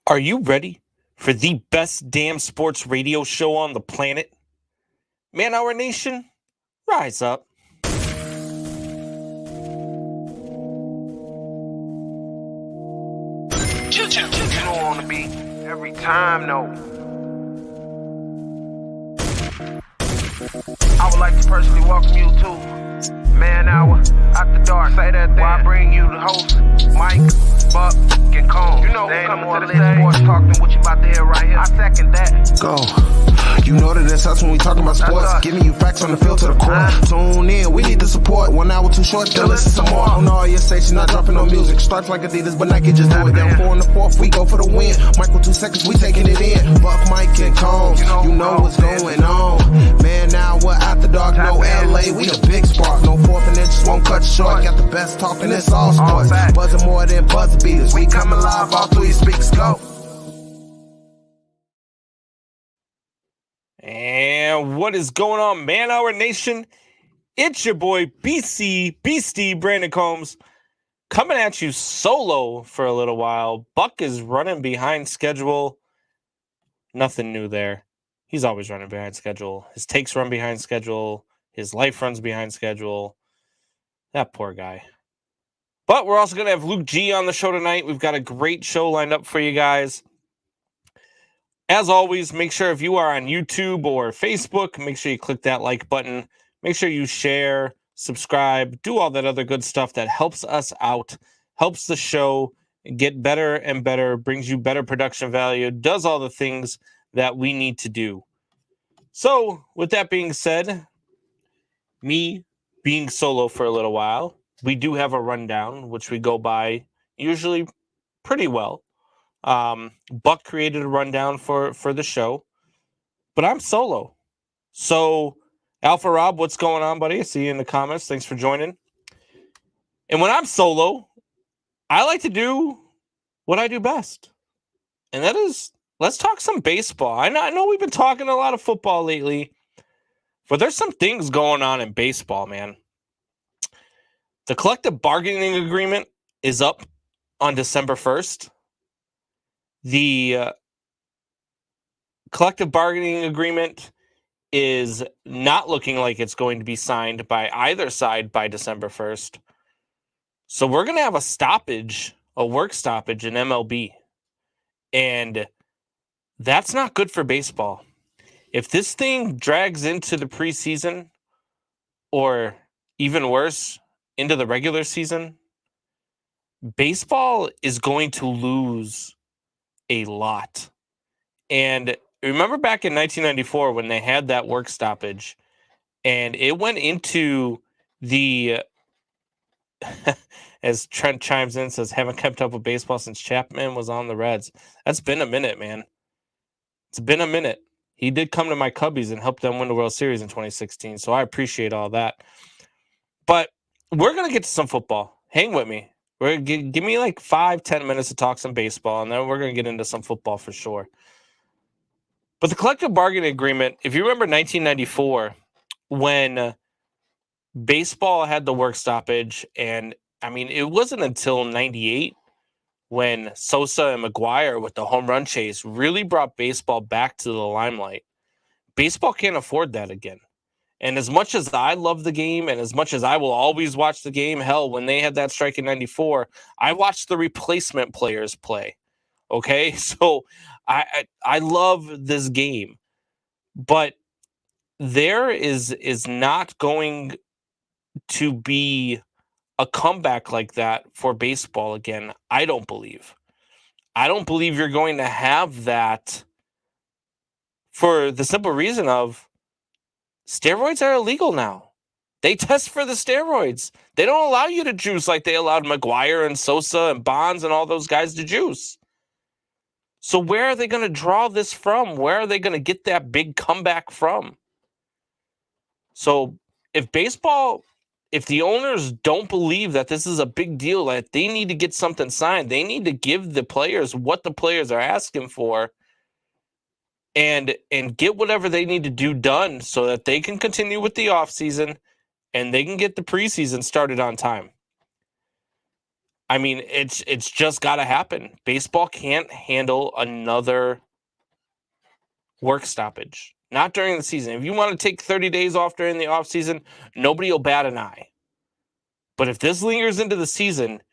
Are you ready for the best damn sports radio show on the planet? Man, our nation, rise up. You don't want to be every time, no. I would like to personally welcome you to Man Hour After Dark. Say that thing. While I bring you the host, Mike, Buck, and Cone. You know who's coming to the stage. Sports talk than what you about to hear right here. I second that. Go. You know that it's us when we talking about sports. Giving you facts on the field to the court. Tune in, we need the support. 1 hour too short, then listen some more. On all your stations, not dropping no music. Starts like Adidas, but Nike just do it. Down 4 in the 4th, we go for the win. Michael 2 seconds, we taking it in. Buck, Mike, and Combs, you know what's going on. Man, now we're after dark, no LA, we the big spark. No 4th and inches won't cut you short. Got the best talking, it's all sports. Buzzing more than buzzer beaters. We coming live, all 3 speaks go. And what is going on, Man Hour Nation? It's your boy Beastie Brandon Combs coming at you solo for a little while. Buck is running behind schedule. Nothing new there. He's always running behind schedule. His takes run behind schedule. His life runs behind schedule. That poor guy. But we're also going to have Luke G on the show tonight. We've got a great show lined up for you guys. As always, make sure if you are on YouTube or Facebook, make sure you click that like button. Make sure you share, subscribe, do all that other good stuff that helps us out, helps the show get better and better, brings you better production value, does all the things that we need to do. So, with that being said, me being solo for a little while, we do have a rundown, which we go by usually pretty well. Buck created a rundown for the show, but I'm solo. So, Alpha Rob, what's going on, buddy? I see you in the comments. Thanks for joining. And when I'm solo, I like to do what I do best. And that is, let's talk some baseball. I know we've been talking a lot of football lately, but there's some things going on in baseball, man. The collective bargaining agreement is up on December 1st. The collective bargaining agreement is not looking like it's going to be signed by either side by December 1st. So we're going to have a work stoppage in MLB. And that's not good for baseball. If this thing drags into the preseason, or even worse, into the regular season, baseball is going to lose a lot. And remember back in 1994 when they had that work stoppage and it went into the as Trent chimes in, says, haven't kept up with baseball since Chapman was on the Reds. That's been a minute, man. It's been a minute. He did come to my Cubbies and help them win the World Series in 2016, so I appreciate all that. But we're going to get to some football. Hang with me. Give me like 5-10 minutes to talk some baseball, and then we're going to get into some football for sure. But the collective bargaining agreement, if you remember 1994, when baseball had the work stoppage, and I mean, it wasn't until 98 when Sosa and McGuire with the home run chase really brought baseball back to the limelight. Baseball can't afford that again. And as much as I love the game and as much as I will always watch the game, hell, when they had that strike in 94, I watched the replacement players play. Okay? So I love this game. But there is not going to be a comeback like that for baseball again, I don't believe. I don't believe you're going to have that for the simple reason of steroids are illegal now. They test for the steroids. They don't allow you to juice like they allowed McGuire and Sosa and Bonds and all those guys to juice. So where are they going to draw this from? Where are they going to get that big comeback from? So if the owners don't believe that this is a big deal, that they need to get something signed, they need to give the players what the players are asking for, and get whatever they need to do done so that they can continue with the offseason and they can get the preseason started on time. I mean, it's just got to happen. Baseball can't handle another work stoppage. Not during the season. If you want to take 30 days off during the offseason, nobody will bat an eye. But if this lingers into the season,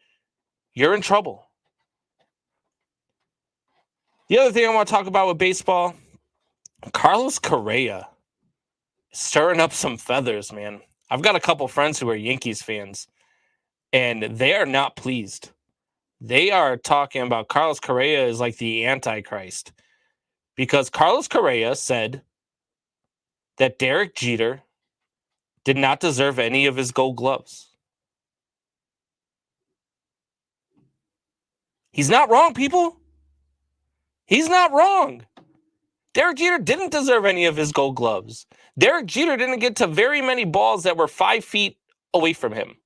you're in trouble. The other thing I want to talk about with baseball, Carlos Correa stirring up some feathers, man. I've got a couple friends who are Yankees fans, and they are not pleased. They are talking about Carlos Correa is like the Antichrist, because Carlos Correa said that Derek Jeter did not deserve any of his gold gloves. He's not wrong, people. He's not wrong. Derek Jeter didn't deserve any of his gold gloves. Derek Jeter didn't get to very many balls that were 5 feet away from him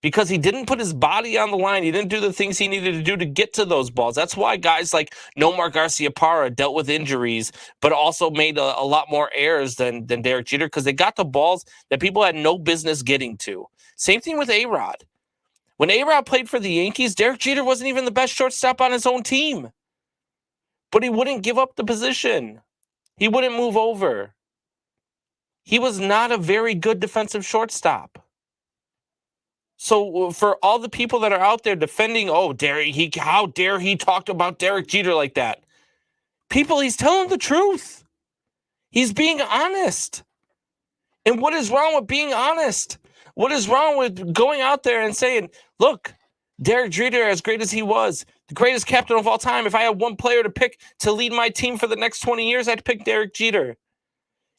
because he didn't put his body on the line. He didn't do the things he needed to do to get to those balls. That's why guys like Nomar Garciaparra dealt with injuries, but also made a lot more errors than Derek Jeter because they got the balls that people had no business getting to. Same thing with A-Rod. When A-Rod played for the Yankees, Derek Jeter wasn't even the best shortstop on his own team. But he wouldn't give up the position. He wouldn't move over. He was not a very good defensive shortstop. So for all the people that are out there defending, how dare he talked about Derek Jeter like that? People, he's telling the truth. He's being honest. And what is wrong with being honest? What is wrong with going out there and saying, look, Derek Jeter, as great as he was, the greatest captain of all time, if I had one player to pick to lead my team for the next 20 years, I'd pick Derek Jeter.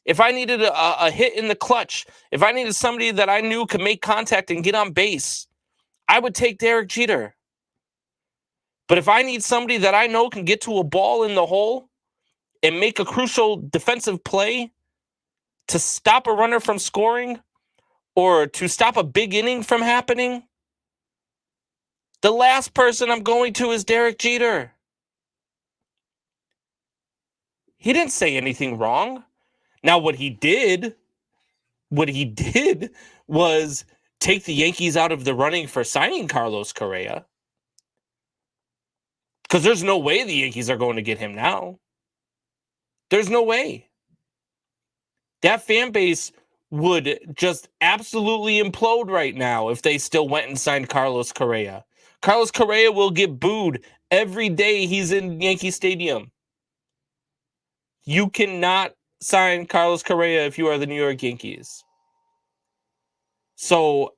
If I needed a hit in the clutch, if I needed somebody that I knew could make contact and get on base, I would take Derek Jeter. But if I need somebody that I know can get to a ball in the hole and make a crucial defensive play to stop a runner from scoring or to stop a big inning from happening, the last person I'm going to is Derek Jeter. He didn't say anything wrong. Now, what he did was take the Yankees out of the running for signing Carlos Correa. Because there's no way the Yankees are going to get him now. There's no way. That fan base would just absolutely implode right now if they still went and signed Carlos Correa. Carlos Correa will get booed every day he's in Yankee Stadium. You cannot sign Carlos Correa if you are the New York Yankees. So,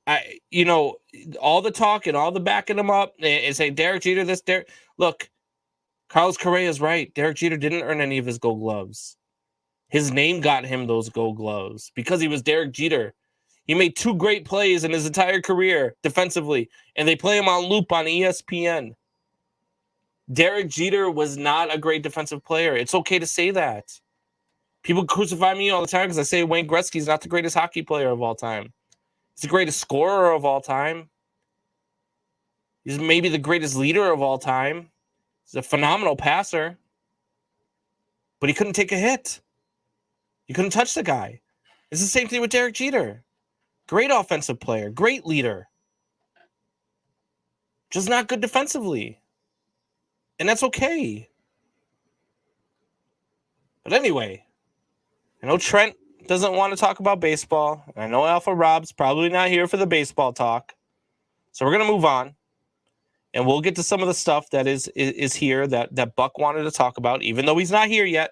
all the talk and all the backing him up and say, Derek Jeter, look, Carlos Correa is right. Derek Jeter didn't earn any of his gold gloves. His name got him those gold gloves because he was Derek Jeter. He made 2 great plays in his entire career defensively, and they play him on loop on ESPN. Derek Jeter was not a great defensive player. It's okay to say that. People crucify me all the time because I say Wayne Gretzky's not the greatest hockey player of all time. He's the greatest scorer of all time. He's maybe the greatest leader of all time. He's a phenomenal passer. But he couldn't take a hit. You couldn't touch the guy. It's the same thing with Derek Jeter. Great offensive player. Great leader. Just not good defensively. And that's okay. But anyway, I know Trent doesn't want to talk about baseball. And I know Alpha Rob's probably not here for the baseball talk. So we're going to move on. And we'll get to some of the stuff that is here that Buck wanted to talk about, even though he's not here yet.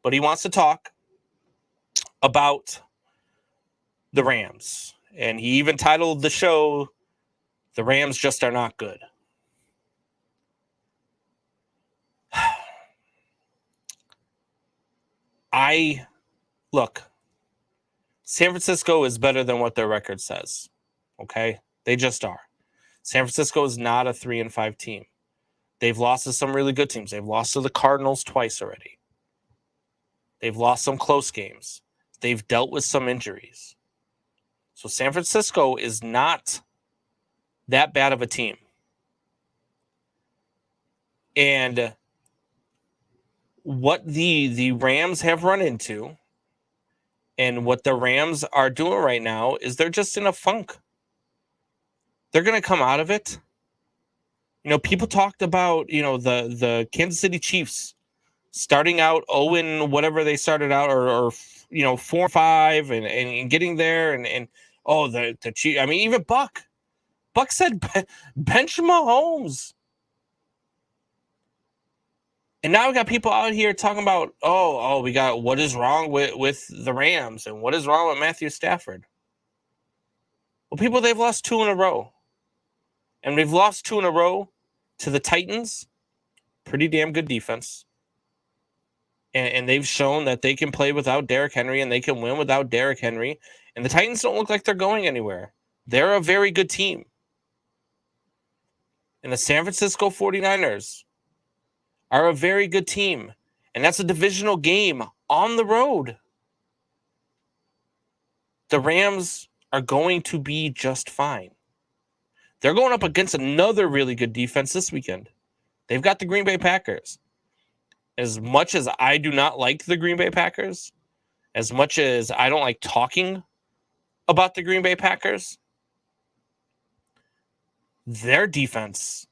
But he wants to talk about the Rams. And he even titled the show, "The Rams Just Are Not Good." Look, San Francisco is better than what their record says. Okay? They just are. San Francisco is not a 3-5 team. They've lost to some really good teams. They've lost to the Cardinals twice already. They've lost some close games. They've dealt with some injuries. So San Francisco is not that bad of a team. And what the Rams have run into and what the Rams are doing right now is they're just in a funk. they're going to come out of it. People talked about, the Kansas City Chiefs starting out 0 whatever they started out, or 4-5 and getting there and the Chiefs. I mean, even Buck said bench Mahomes. And now we got people out here talking about, we got what is wrong with the Rams and what is wrong with Matthew Stafford. Well, people, they've lost 2 in a row. And they've lost 2 in a row to the Titans. Pretty damn good defense. And they've shown that they can play without Derrick Henry and they can win without Derrick Henry. And the Titans don't look like they're going anywhere. They're a very good team. And the San Francisco 49ers are a very good team. And that's a divisional game on the road. The Rams are going to be just fine. They're going up against another really good defense this weekend. They've got the Green Bay Packers. As much as I do not like the Green Bay Packers, as much as I don't like talking about the Green Bay Packers, their defense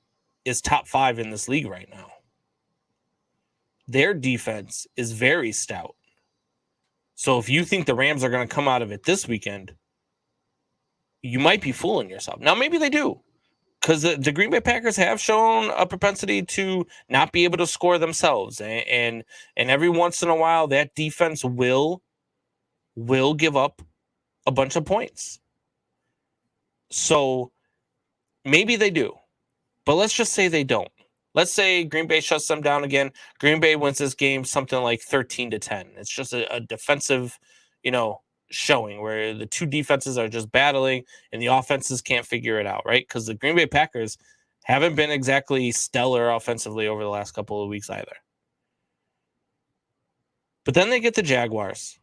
is top 5 in this league right now. Their defense is very stout. So if you think the Rams are going to come out of it this weekend, you might be fooling yourself. Now, maybe they do, because the Green Bay Packers have shown a propensity to not be able to score themselves. And every once in a while, that defense will give up a bunch of points. So maybe they do. But let's just say they don't. Let's say Green Bay shuts them down again. Green Bay wins this game something like 13-10. It's just a defensive, showing where the two defenses are just battling and the offenses can't figure it out, right? Because the Green Bay Packers haven't been exactly stellar offensively over the last couple of weeks either. But then they get the Jaguars.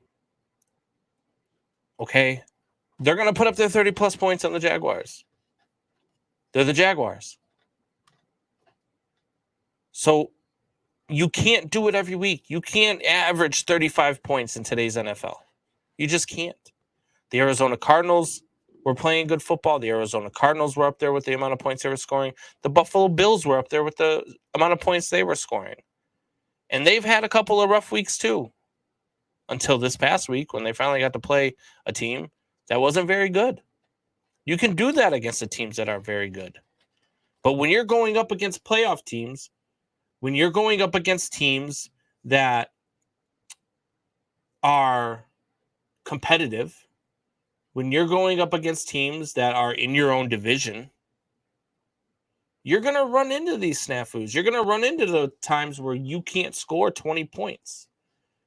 Okay? They're going to put up their 30-plus points on the Jaguars. They're the Jaguars. So you can't do it every week. You can't average 35 points in today's NFL. You just can't. The Arizona Cardinals were playing good football. The Arizona Cardinals were up there with the amount of points they were scoring. The Buffalo Bills were up there with the amount of points they were scoring. And they've had a couple of rough weeks too. Until this past week when they finally got to play a team that wasn't very good. You can do that against the teams that are very good. But when you're going up against playoff teams, when you're going up against teams that are competitive, when you're going up against teams that are in your own division, you're going to run into these snafus. You're going to run into the times where you can't score 20 points.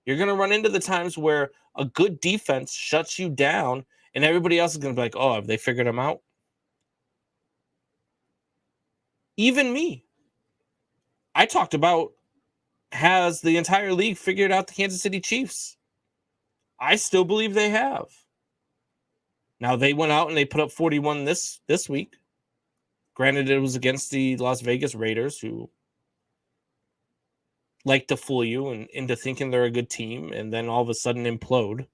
You're going to run into the times where a good defense shuts you down and everybody else is going to be like, oh, have they figured them out? Even me. I talked about, has the entire league figured out the Kansas City Chiefs? I still believe they have. Now, they went out and they put up 41 this week. Granted, it was against the Las Vegas Raiders, who like to fool you into thinking they're a good team and then all of a sudden implode.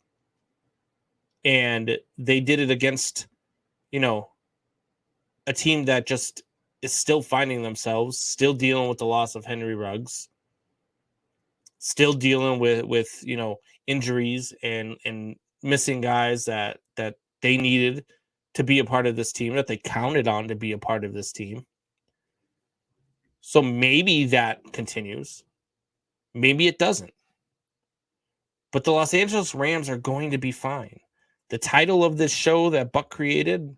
And they did it against, a team that just is still finding themselves, still dealing with the loss of Henry Ruggs, still dealing with injuries and missing guys that they needed to be a part of this team, that they counted on to be a part of this team. So maybe that continues. Maybe it doesn't. But the Los Angeles Rams are going to be fine. The title of this show that Buck created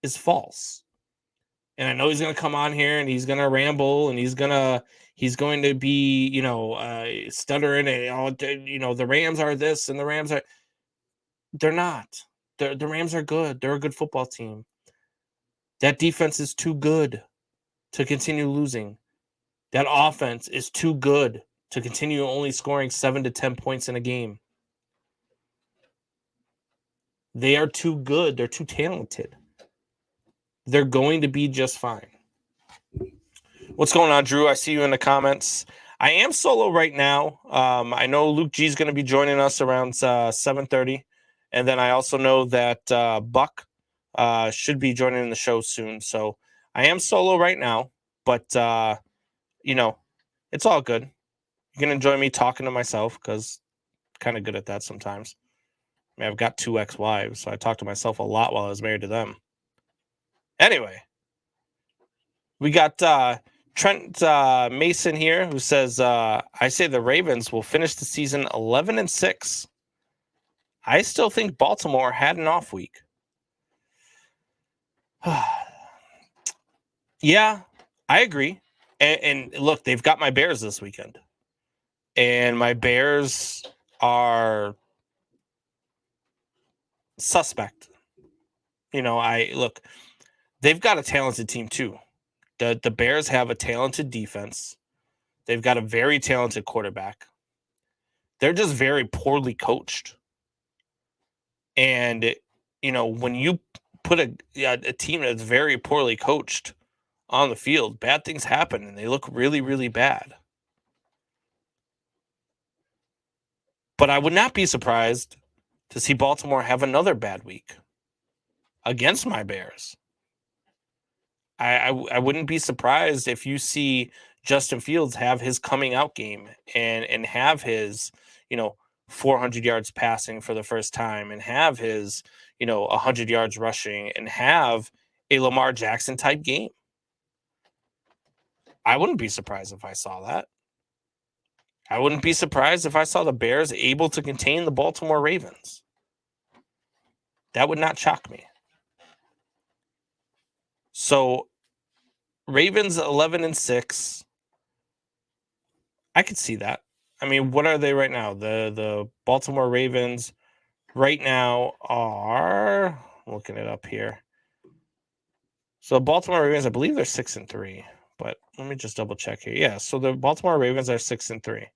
is false. And I know he's going to come on here and he's going to ramble and he's going to be, stuttering and, the Rams are this and the Rams are. They're not. The Rams are good. They're a good football team. That defense is too good to continue losing. That offense is too good to continue only scoring 7 to 10 points in a game. They are too good. They're too talented. They're going to be just fine. What's going on, Drew? I see you in the comments. I am solo right now. I know Luke G is going to be joining us around 7:30. And then I also know that Buck should be joining the show soon. So I am solo right now, but it's all good. You can enjoy me talking to myself because I'm kind of good at that sometimes. I mean, I've got 2 ex-wives, so I talked to myself a lot while I was married to them. Anyway, we got Trent Mason here who says, I say the Ravens will finish the season 11-6. I still think Baltimore had an off week. Yeah, I agree. And look, they've got my Bears this weekend. And my Bears are suspect. They've got a talented team too. The Bears have a talented defense. They've got a very talented quarterback. They're just very poorly coached. And, when you put a team that's very poorly coached on the field, bad things happen and they look really, really bad. But I would not be surprised to see Baltimore have another bad week against my Bears. I wouldn't be surprised if you see Justin Fields have his coming out game and have his, 400 yards passing for the first time and have his, 100 yards rushing and have a Lamar Jackson type game. I wouldn't be surprised if I saw that. I wouldn't be surprised if I saw the Bears able to contain the Baltimore Ravens. That would not shock me. So, Ravens 11-6. I could see that. I mean, what are they right now? The Baltimore Ravens right now are, looking it up here. So the Baltimore Ravens, I believe they're 6-3, but let me just double check here. Yeah, so the Baltimore Ravens are 6-3.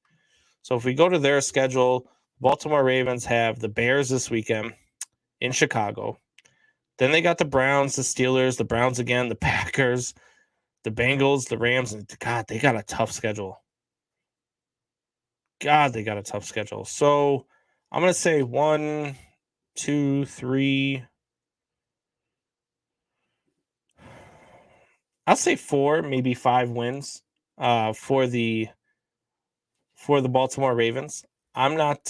So if we go to their schedule, Baltimore Ravens have the Bears this weekend in Chicago. Then they got the Browns, the Steelers, the Browns again, the Packers, the Bengals, the Rams, and God, they got a tough schedule. So I'm going to say 1, 2, 3. I'll say 4, maybe 5 wins for the Baltimore Ravens. I'm not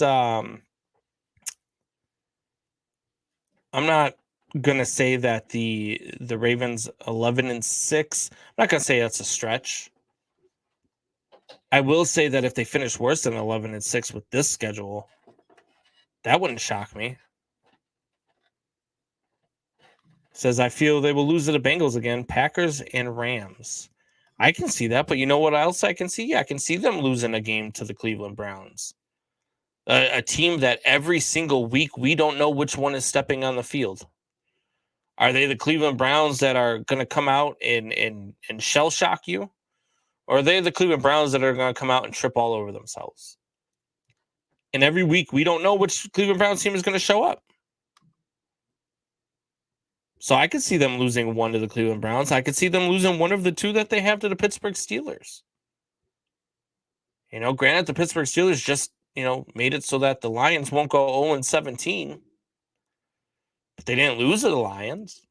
going to say that the Ravens 11-6. I'm not going to say that's a stretch. I will say that if they finish worse than 11-6 with this schedule, that wouldn't shock me. Says, I feel they will lose to the Bengals again, Packers and Rams. I can see that, but you know what else I can see? I can see them losing a game to the Cleveland Browns. A team that every single week we don't know which one is stepping on the field. Are they the Cleveland Browns that are going to come out and shell shock you? Or are they the Cleveland Browns that are going to come out and trip all over themselves? And every week we don't know which Cleveland Browns team is going to show up. So I could see them losing one to the Cleveland Browns. I could see them losing one of the 2 that they have to the Pittsburgh Steelers. Granted, the Pittsburgh Steelers just, made it so that the Lions won't go 0-17. But they didn't lose to the Lions.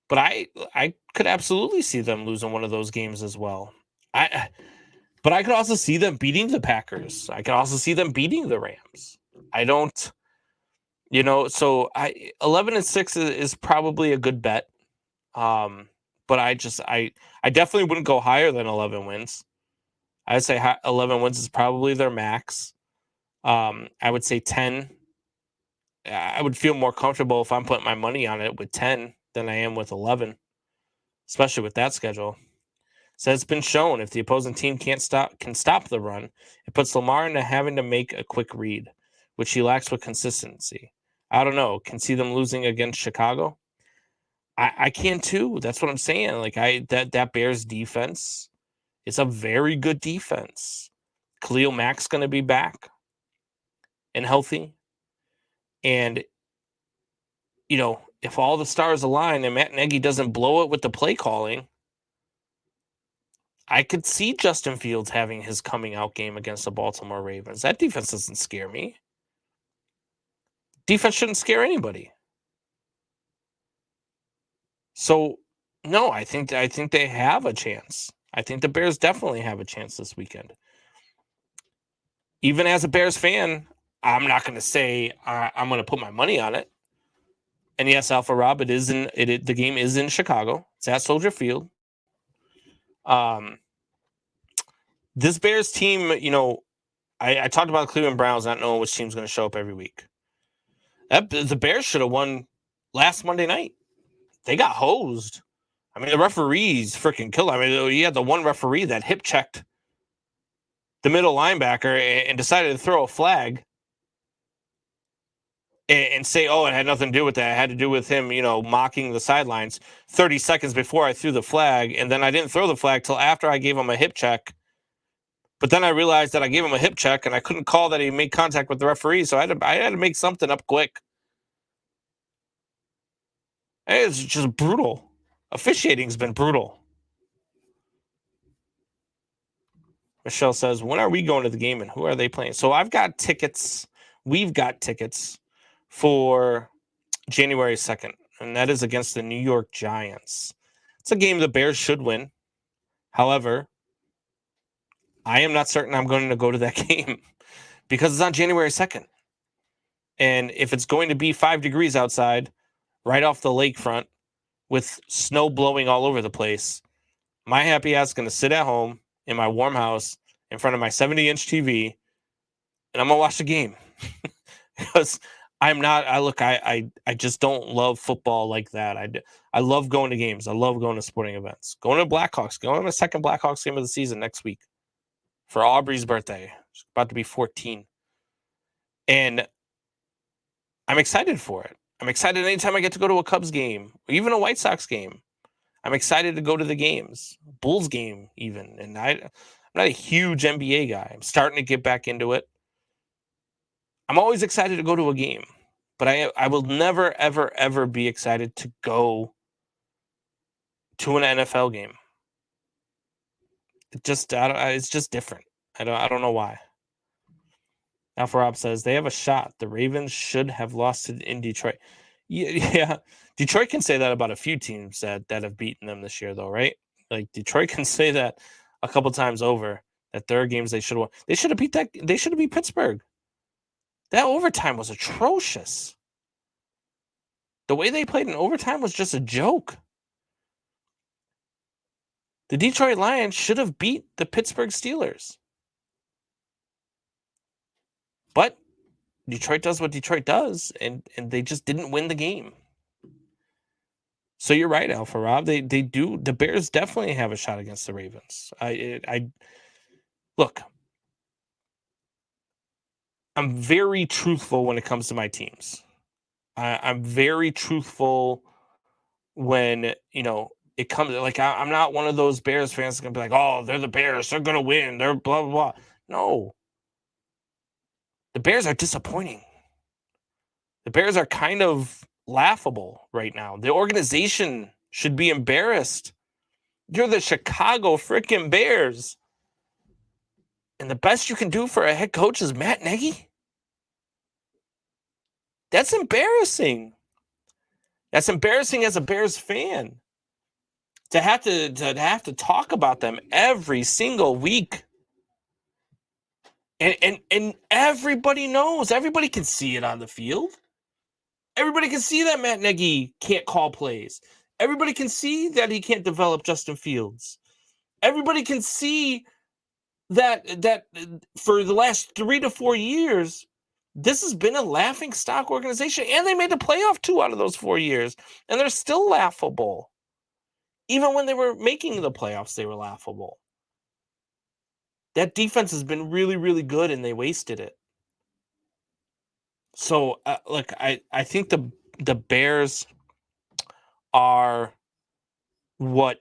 But I could absolutely see them losing one of those games as well. But I could also see them beating the Packers. I could also see them beating the Rams. I don't, so 11-6 is probably a good bet. But I definitely wouldn't go higher than 11 wins. I'd say 11 wins is probably their max. I would say 10. I would feel more comfortable if I'm putting my money on it with 10 than I am with 11, especially with that schedule. So it's been shown if the opposing team can stop the run, it puts Lamar into having to make a quick read, which he lacks with consistency. I don't know. Can see them losing against Chicago. I can too. That's what I'm saying. Like that Bears defense, it's a very good defense. Khalil Mack's going to be back and healthy. And, if all the stars align and Matt Nagy doesn't blow it with the play calling, I could see Justin Fields having his coming out game against the Baltimore Ravens. That defense doesn't scare me. Defense shouldn't scare anybody. So no, I think they have a chance. I think the Bears definitely have a chance this weekend. Even as a Bears fan, I'm not going to say I'm going to put my money on it. And yes, Alpha Rob, the game is in Chicago. It's at Soldier Field. This Bears team, I talked about Cleveland Browns not knowing which team's going to show up every week. The Bears should have won last Monday night. They got hosed. I mean, the referees freaking killed. I mean, you had the one referee that hip checked the middle linebacker and decided to throw a flag and say, oh, it had nothing to do with that. It had to do with him, mocking the sidelines 30 seconds before I threw the flag. And then I didn't throw the flag till after I gave him a hip check. But then I realized that I gave him a hip check and I couldn't call that he made contact with the referee. So I had to make something up quick. It's just brutal. Officiating's been brutal. Michelle says, when are we going to the game and who are they playing? So I've got tickets. We've got tickets for January 2nd, and that is against the New York Giants. It's a game the Bears should win. However, I am not certain I'm going to go to that game because it's on January 2nd. And if it's going to be 5 degrees outside, right off the lakefront, with snow blowing all over the place, my happy ass is going to sit at home in my warm house in front of my 70-inch TV, and I'm going to watch the game. Because I just don't love football like that. I love going to games. I love going to sporting events. Going to Blackhawks. Going to the second Blackhawks game of the season next week for Aubrey's birthday. She's about to be 14. And I'm excited for it. I'm excited anytime I get to go to a Cubs game or even a White Sox game. I'm excited to go to the games, Bulls game even. And I'm not a huge NBA guy. I'm starting to get back into it. I'm always excited to go to a game, but I will never, ever, ever be excited to go to an NFL game. It's just different. I don't know why. Alpha Rob says they have a shot. The Ravens should have lost in Detroit. Yeah. Detroit can say that about a few teams that have beaten them this year, though, right? Like Detroit can say that a couple times over that there are games they should have won. They should have beat Pittsburgh. That overtime was atrocious. The way they played in overtime was just a joke. The Detroit Lions should have beat the Pittsburgh Steelers. But Detroit does what Detroit does, and they just didn't win the game. So you're right, Alpha Rob. They do. The Bears definitely have a shot against the Ravens. Look. I'm very truthful when it comes to my teams. I'm very truthful when it comes. Like I'm not one of those Bears fans that's gonna be like, "Oh, they're the Bears. They're gonna win. They're blah blah blah." No, the Bears are disappointing. The Bears are kind of laughable right now. The organization should be embarrassed. You're the Chicago freaking Bears. And the best you can do for a head coach is Matt Nagy? That's embarrassing. That's embarrassing as a Bears fan. To have to talk about them every single week. And everybody knows. Everybody can see it on the field. Everybody can see that Matt Nagy can't call plays. Everybody can see that he can't develop Justin Fields. Everybody can see that for the last 3 to 4 years, this has been a laughing stock organization, and they made the playoff 2 out of those 4 years, and they're still laughable. Even when they were making the playoffs, they were laughable. That defense has been really, really good, and they wasted it. So, look, I think the Bears are what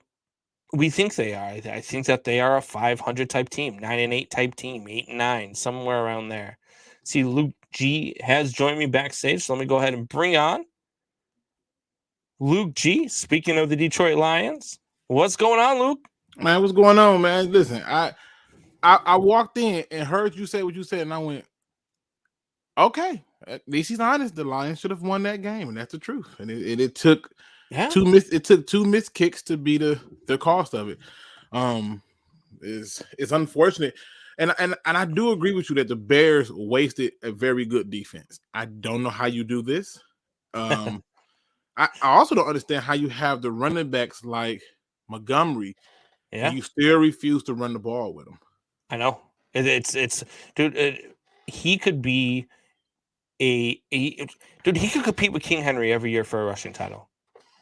we think they are. I think that they are a 500 type team, 9-8 type team, 8-9, somewhere around there. See, Luke G has joined me backstage, so let me go ahead and bring on Luke G. Speaking of the Detroit Lions, what's going on, Luke? Man, what's going on, man? Listen, I walked in and heard you say what you said, and I went, okay, at least he's honest. The Lions should have won that game, and that's the truth. And it took Yeah. It took 2 missed kicks to be the cost of it. It's unfortunate. And I do agree with you that the Bears wasted a very good defense. I don't know how you do this. I also don't understand how you have the running backs like Montgomery and you still refuse to run the ball with him. I know. It's dude. He could be dude. He could compete with King Henry every year for a rushing title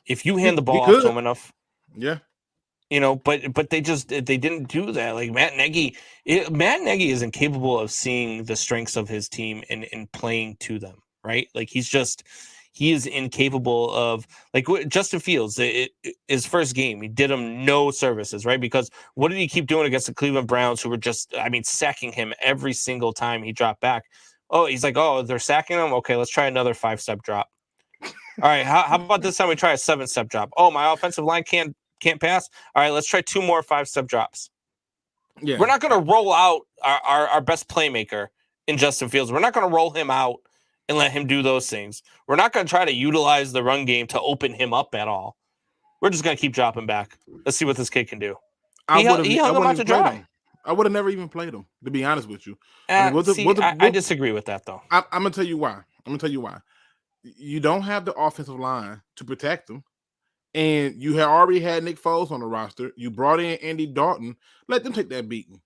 if you hand the ball off to him enough. Yeah. But they didn't do that. Like Matt Nagy is incapable of seeing the strengths of his team and playing to them, right? Like he is incapable of, like, Justin Fields, his first game, he did him no services, right? Because what did he keep doing against the Cleveland Browns, who were just, sacking him every single time he dropped back? Oh, he's like, oh, they're sacking him? Okay, let's try another 5-step drop. All right, how about this time we try a 7-step drop? Oh, my offensive line can't pass. All right, let's try 2 more 5-step drops. Yeah. We're not going to roll out our best playmaker in Justin Fields. We're not going to roll him out and let him do those things. We're not going to try to utilize the run game to open him up at all. We're just going to keep dropping back. Let's see what this kid can do. He hung him out to dry. I would have never even played him, to be honest with you. I disagree with that, though. I'm going to tell you why. You don't have the offensive line to protect them. And you had already had Nick Foles on the roster. You brought in Andy Dalton. Let them take that beating.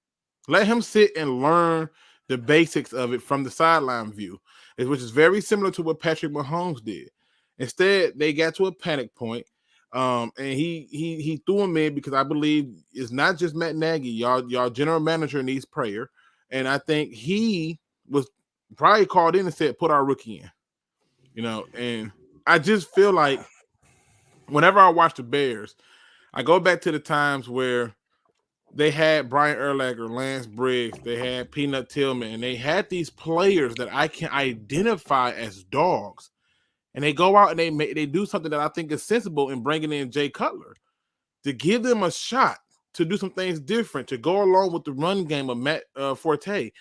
Let him sit and learn the basics of it from the sideline view, which is very similar to what Patrick Mahomes did. Instead, they got to a panic point, and he threw him in because I believe it's not just Matt Nagy. Y'all general manager needs prayer, and I think he was probably called in and said, "Put our rookie in," And I just feel like whenever I watch the Bears, I go back to the times where they had Brian Urlacher, Lance Briggs, they had Peanut Tillman, and they had these players that I can identify as dogs. And they go out and they do something that I think is sensible in bringing in Jay Cutler to give them a shot to do some things different, to go along with the run game of Matt Forte.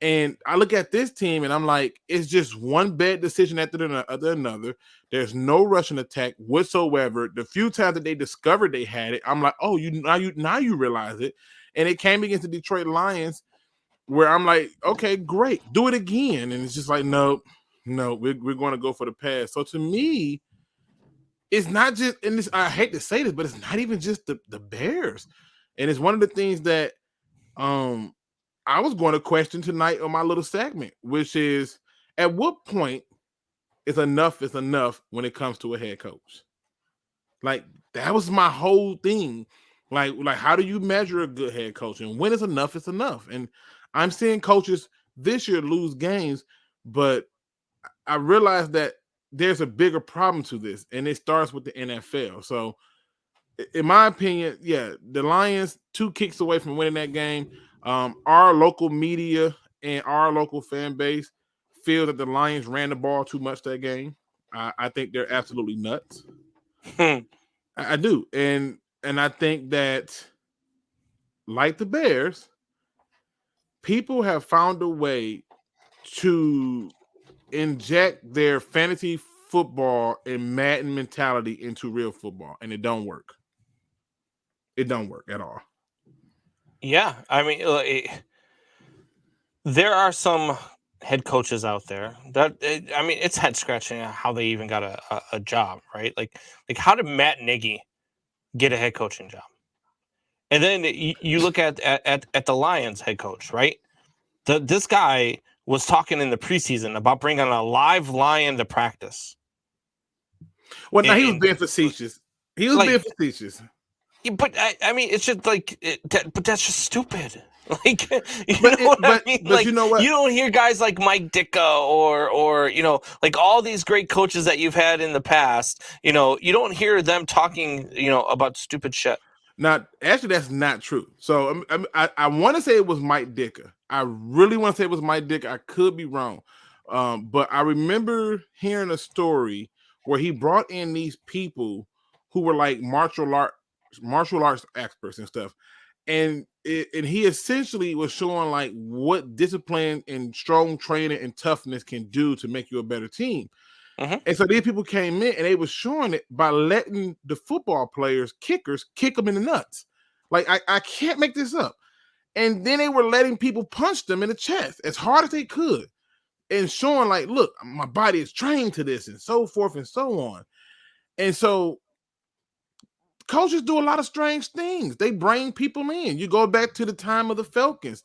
And I look at this team and I'm like, it's just one bad decision after another. There's no rushing attack whatsoever. The few times that they discovered they had it, I'm like, oh, now you realize it. And it came against the Detroit Lions where I'm like, okay, great, do it again. And it's just like, no, we're going to go for the pass. So to me, it's not just, and this, I hate to say this, but it's not even just the Bears. And it's one of the things that I was going to question tonight on my little segment, which is, at what point is enough when it comes to a head coach? Like, that was my whole thing. Like how do you measure a good head coach? And when is enough is enough? And I'm seeing coaches this year lose games, but I realized that there's a bigger problem to this, and it starts with the NFL. So, in my opinion, yeah, the Lions 2 kicks away from winning that game. Our local media and our local fan base feel that the Lions ran the ball too much that game. I think they're absolutely nuts. I do. And I think that, like the Bears, people have found a way to inject their fantasy football and Madden mentality into real football, and it don't work. It don't work at all. Yeah, there are some head coaches out there that it's head scratching how they even got a job, right? Like how did Matt Nagy get a head coaching job? And then you look at the Lions head coach, right? This guy was talking in the preseason about bringing a live lion to practice. Well, now he was being facetious. Being facetious. But it's just like, but that's just stupid. Like, you know what? You don't hear guys like Mike Ditka or like all these great coaches that you've had in the past. You don't hear them talking, about stupid shit. Now, actually, that's not true. So I want to say it was Mike Ditka. I really want to say it was Mike Ditka. I could be wrong, but I remember hearing a story where he brought in these people who were like martial arts experts and stuff, and he essentially was showing like what discipline and strong training and toughness can do to make you a better team. And so these people came in and they were showing it by letting the football players, kickers, kick them in the nuts. Like, I can't make this up. And then they were letting people punch them in the chest as hard as they could and showing like, look, my body is trained to this and so forth and so on. And so coaches do a lot of strange things. They bring people in. You go back to the time of the Falcons.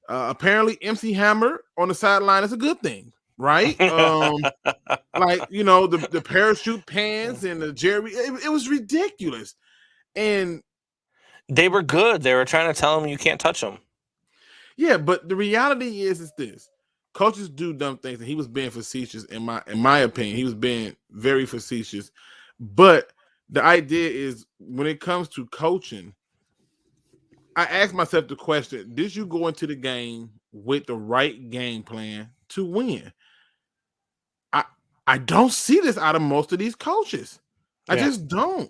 Apparently MC Hammer on the sideline is a good thing, right? Like, you know, the parachute pants and the Jerry, it was ridiculous. And they were good. They were trying to tell him you can't touch them. Yeah, but the reality is this. Coaches do dumb things, and he was being facetious in my opinion. He was being very facetious. But the idea is when it comes to coaching, I asked myself the question, did you go into the game with the right game plan to win? I don't see this out of most of these coaches. I just don't.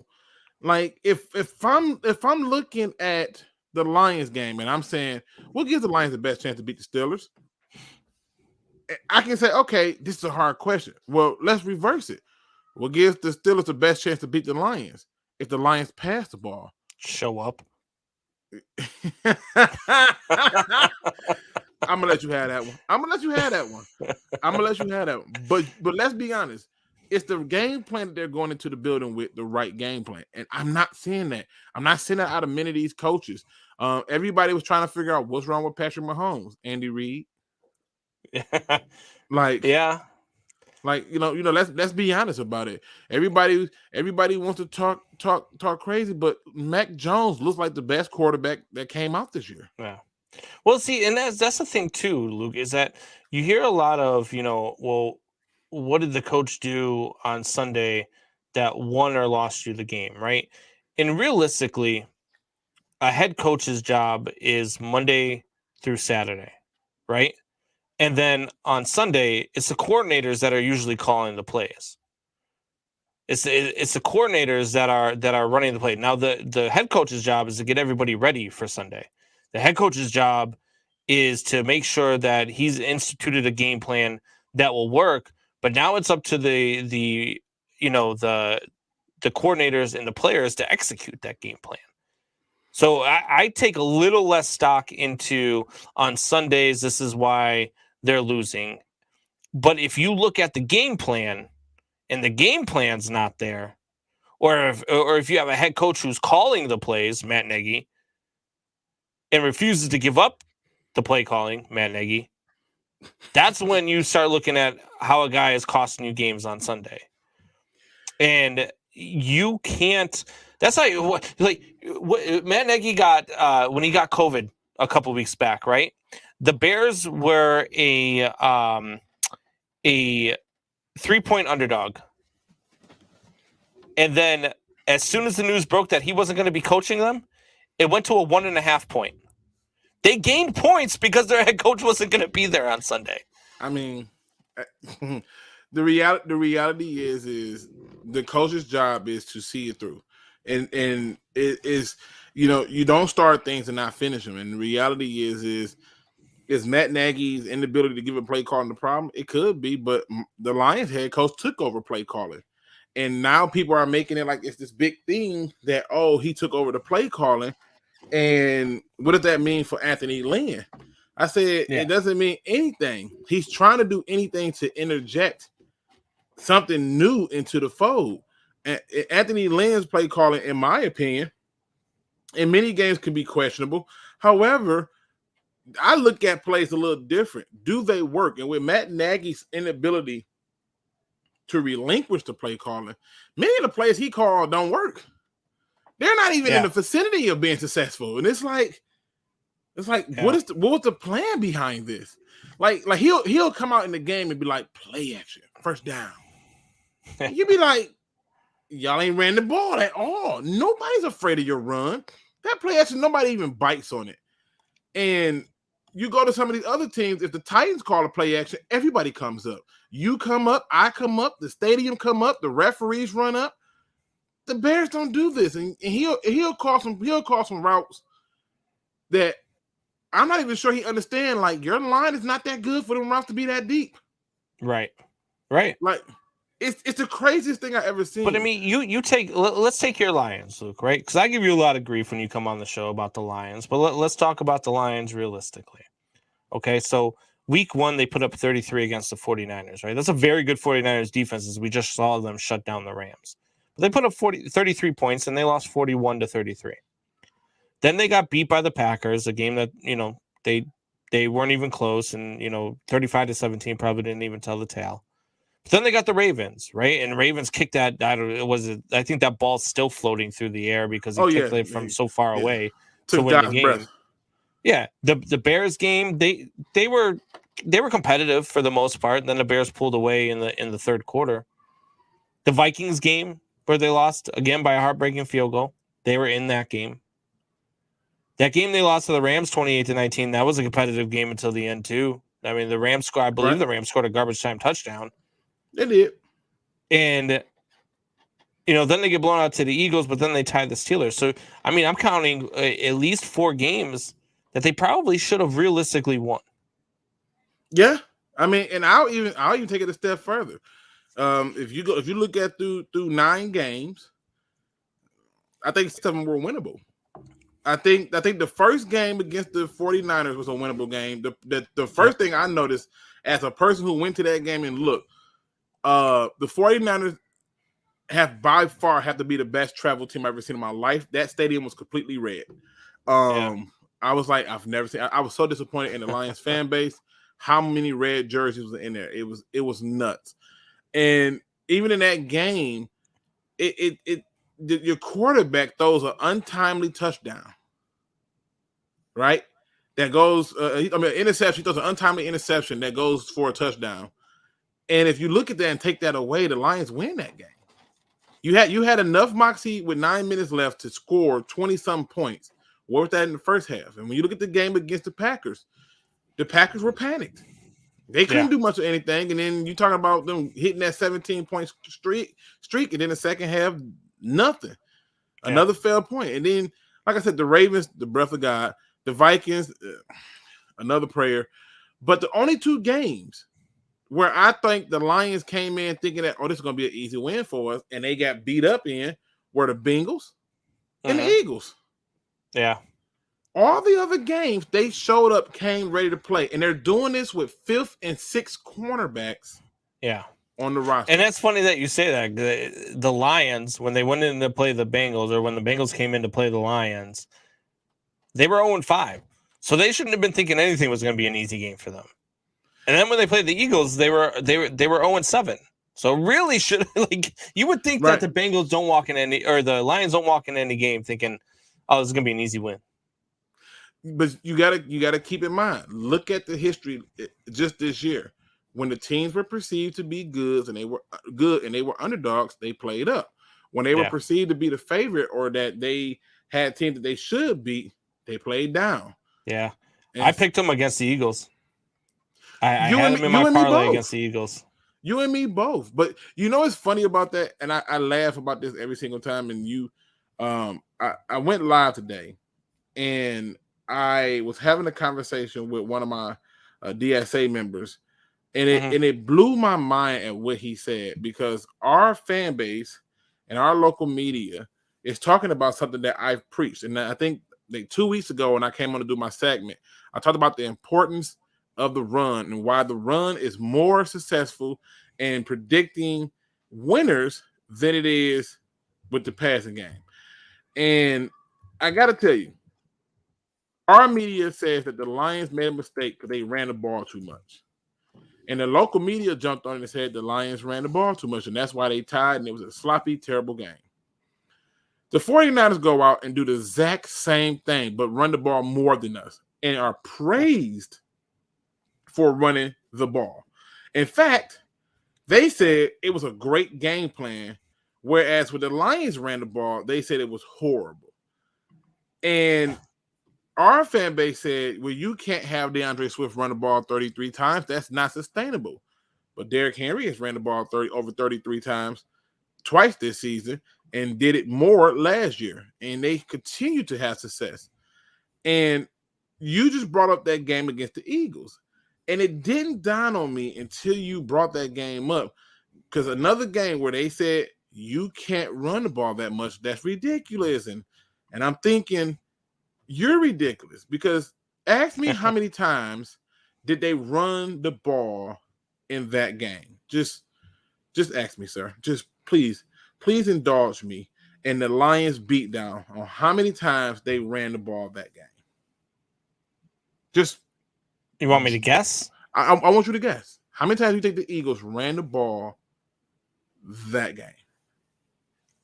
Like if I'm looking at the Lions game and I'm saying, what gives the Lions the best chance to beat the Steelers? I can say, okay, this is a hard question. Well, let's reverse it. What gives the Steelers the best chance to beat the Lions? If the Lions pass the ball. Show up. I'm gonna let you have that one. But let's be honest. It's the game plan that they're going into the building with, the right game plan. And I'm not seeing that. I'm not seeing that out of many of these coaches. Everybody was trying to figure out what's wrong with Patrick Mahomes, Andy Reid. Like, yeah. Like, you know, let's be honest about it. Everybody wants to talk crazy, but Mac Jones looks like the best quarterback that came out this year. Yeah. Well, see, and that's the thing too, Luke, is that you hear a lot of, you know, well, what did the coach do on Sunday that won or lost you the game, right? And realistically, a head coach's job is Monday through Saturday, right? And then on Sunday, it's the coordinators that are usually calling the plays. It's the coordinators that are running the play. Now, the head coach's job is to get everybody ready for Sunday. The head coach's job is to make sure that he's instituted a game plan that will work. But now it's up to the coordinators and the players to execute that game plan. So I take a little less stock into on Sundays. This is why they're losing. But if you look at the game plan and the game plan's not there, or if you have a head coach who's calling the plays, Matt Nagy, and refuses to give up the play calling, Matt Nagy, that's when you start looking at how a guy is costing you games on Sunday. And you can't. That's how what Matt Nagy got when he got COVID a couple weeks back, right? The Bears were a 3-point underdog, and then as soon as the news broke that he wasn't going to be coaching them, it went to a 1.5 point. They gained points because their head coach wasn't going to be there on Sunday. I mean, the reality is the coach's job is to see it through, and it is, you know, you don't start things and not finish them. And the reality is Matt Nagy's inability to give a play calling the problem? It could be, but the Lions head coach took over play calling, and now people are making it like it's this big thing that he took over the play calling. And what does that mean for Anthony Lynn? I said It doesn't mean anything. He's trying to do anything to interject something new into the fold. And Anthony Lynn's play calling, in my opinion, in many games can be questionable. However, I look at plays a little different. Do they work? And with Matt Nagy's inability to relinquish the play calling, many of the plays he called don't work. They're not even in the vicinity of being successful. And it's like what was the plan behind this? Like he'll come out in the game and be like, play action, first down. You'd be like, y'all ain't ran the ball at all. Nobody's afraid of your run. That play action, nobody even bites on it. And you go to some of these other teams, if the Titans call a play action, everybody comes up. You come up, I come up, the stadium come up, the referees run up. The Bears don't do this, and he'll call some routes that I'm not even sure he understands. Like, your line is not that good for them routes to be that deep. Right. Like, It's the craziest thing I ever seen. But I mean, let's take your Lions, Luke, right? Because I give you a lot of grief when you come on the show about the Lions. But let's talk about the Lions realistically. Okay, so week 1, they put up 33 against the 49ers, right? That's a very good 49ers defense, as we just saw them shut down the Rams. But they put up 33 points, and they lost 41-33. Then they got beat by the Packers, a game that, they weren't even close, and, 35-17 probably didn't even tell the tale. But then they got the Ravens, right? And Ravens kicked that. I think that ball's still floating through the air because he kicked it from so far away to win the game. Breath. Yeah, the Bears game, they were competitive for the most part. And then the Bears pulled away in the third quarter. The Vikings game, where they lost again by a heartbreaking field goal, they were in that game. That game they lost to the Rams 28-19. That was a competitive game until the end too. I mean, the Rams scored. I believe the Rams scored a garbage time touchdown. They did. And, then they get blown out to the Eagles, but then they tied the Steelers. So, I mean, I'm counting at least 4 games that they probably should have realistically won. Yeah. I mean, and I'll even take it a step further. If you look at through 9 games, I think 7 were winnable. I think the first game against the 49ers was a winnable game. The first thing I noticed as a person who went to that game and looked, the 49ers by far have to be the best travel team I've ever seen in my life. That stadium was completely red. I was like, I've never seen. I was so disappointed in the Lions fan base. How many red jerseys was in there? It was nuts. And even in that game, your quarterback throws an untimely touchdown, right? That goes. Interception. He throws an untimely interception that goes for a touchdown. And if you look at that and take that away, the Lions win that game. You had enough moxie with 9 minutes left to score 20-some points. What was that in the first half? And when you look at the game against the Packers were panicked. They couldn't do much of anything. And then you talking about them hitting that 17-point streak, and then the second half, nothing. Yeah. Another failed point. And then, like I said, the Ravens, the breath of God, the Vikings, another prayer. But the only 2 games where I think the Lions came in thinking that, this is going to be an easy win for us, and they got beat up in, were the Bengals and the Eagles. Yeah. All the other games, they showed up, came ready to play, and they're doing this with 5th and 6th cornerbacks on the roster. And that's funny that you say that. The Lions, when they went in to play the Bengals, or when the Bengals came in to play the Lions, they were 0-5. So they shouldn't have been thinking anything was going to be an easy game for them. And then when they played the Eagles, they were 0-7. So really you would think that the Bengals don't walk in or the Lions don't walk in any game thinking, this is gonna be an easy win. But you gotta keep in mind, look at the history just this year. When the teams were perceived to be good and they were underdogs, they played up. When they were perceived to be the favorite or that they had teams that they should beat, they played down. Yeah. And I picked them against the Eagles. I had them in my parlay against the Eagles. You and me both. But what's funny about that? And I laugh about this every single time. And I went live today, and I was having a conversation with one of my DSA members, and it blew my mind at what he said, because our fan base and our local media is talking about something that I've preached. And I think 2 weeks ago when I came on to do my segment, I talked about the importance of the run and why the run is more successful in predicting winners than it is with the passing game. And I got to tell you, our media says that the Lions made a mistake because they ran the ball too much. And the local media jumped on it and said the Lions ran the ball too much, and that's why they tied, and it was a sloppy, terrible game. The 49ers go out and do the exact same thing, but run the ball more than us and are praised for running the ball. In fact, they said it was a great game plan, whereas when the Lions ran the ball, they said it was horrible. And our fan base said, well, you can't have DeAndre Swift run the ball 33 times. That's not sustainable. But Derrick Henry has ran the ball over 33 times twice this season and did it more last year. And they continue to have success. And you just brought up that game against the Eagles. And it didn't dawn on me until you brought that game up. Because another game where they said you can't run the ball that much, that's ridiculous. And I'm thinking, you're ridiculous. Because ask me how many times did they run the ball in that game? Just ask me, sir. Just please indulge me in the Lions beat down on how many times they ran the ball that game. Just You want me to guess? I want you to guess. How many times do you think the Eagles ran the ball that game?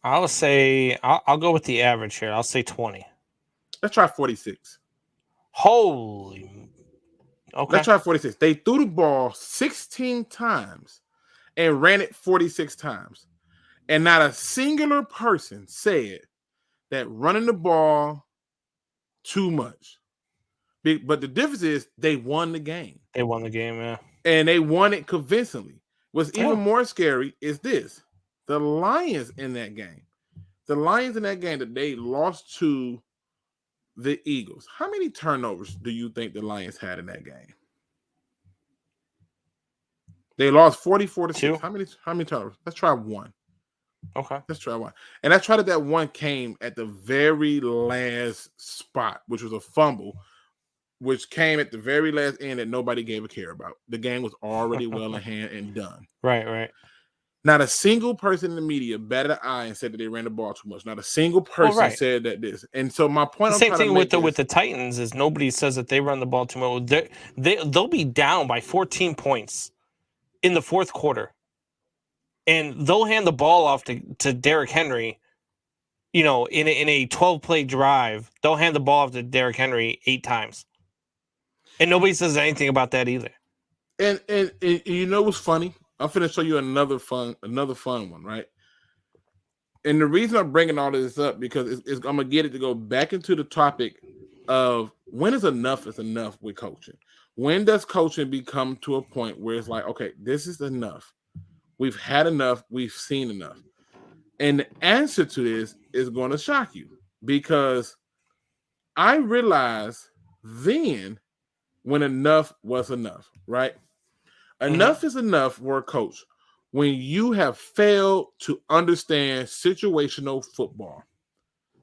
I'll say I'll go with the average here. I'll say 20. Let's try 46. Holy. Okay. Let's try 46. They threw the ball 16 times and ran it 46 times. And not a singular person said that running the ball too much. But the difference is they won the game. They won the game, yeah. And they won it convincingly. What's even more scary is this. The Lions in that game. The Lions in that game that they lost to the Eagles. How many turnovers do you think the Lions had in that game? They lost 44-6. How many turnovers? Let's try one. Okay. Let's try one. And let's try that one came at the very last spot, which was a fumble, which came at the very last end that nobody gave a care about. The game was already well in hand and done. Right. Not a single person in the media batted an eye and said that they ran the ball too much. Not a single person said that this. And so my point. The same thing with the Titans is nobody says that they run the ball too much. They'll be down by 14 points in the fourth quarter, and they'll hand the ball off to Derrick Henry. You know, in a 12-play drive, they'll hand the ball off to Derrick Henry 8 times, and nobody says anything about that either. And you know what's funny? I'm finna show you another fun one, right? And the reason I'm bringing all this up because I'm gonna get it to go back into the topic of when is enough with coaching. When does coaching become to a point where it's like, okay, this is enough. We've had enough. We've seen enough. And the answer to this is going to shock you because I realized then when enough was enough, right? Enough is enough for a coach when you have failed to understand situational football.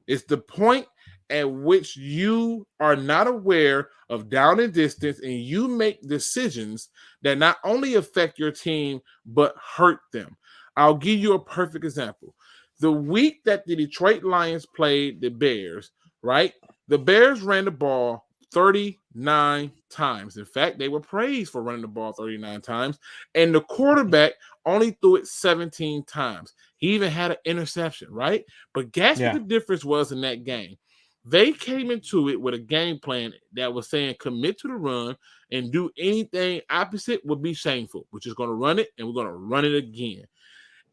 It's the point at which you are not aware of down and distance and you make decisions that not only affect your team, but hurt them. I'll give you a perfect example. The week that the Detroit Lions played the Bears, right? The Bears ran the ball 39 times. In fact, they were praised for running the ball 39 times, and the quarterback only threw it 17 times. He even had an interception, right? But guess what the difference was in that game? They came into it with a game plan that was saying commit to the run and do anything opposite would be shameful. We're just going to run it, and we're going to run it again.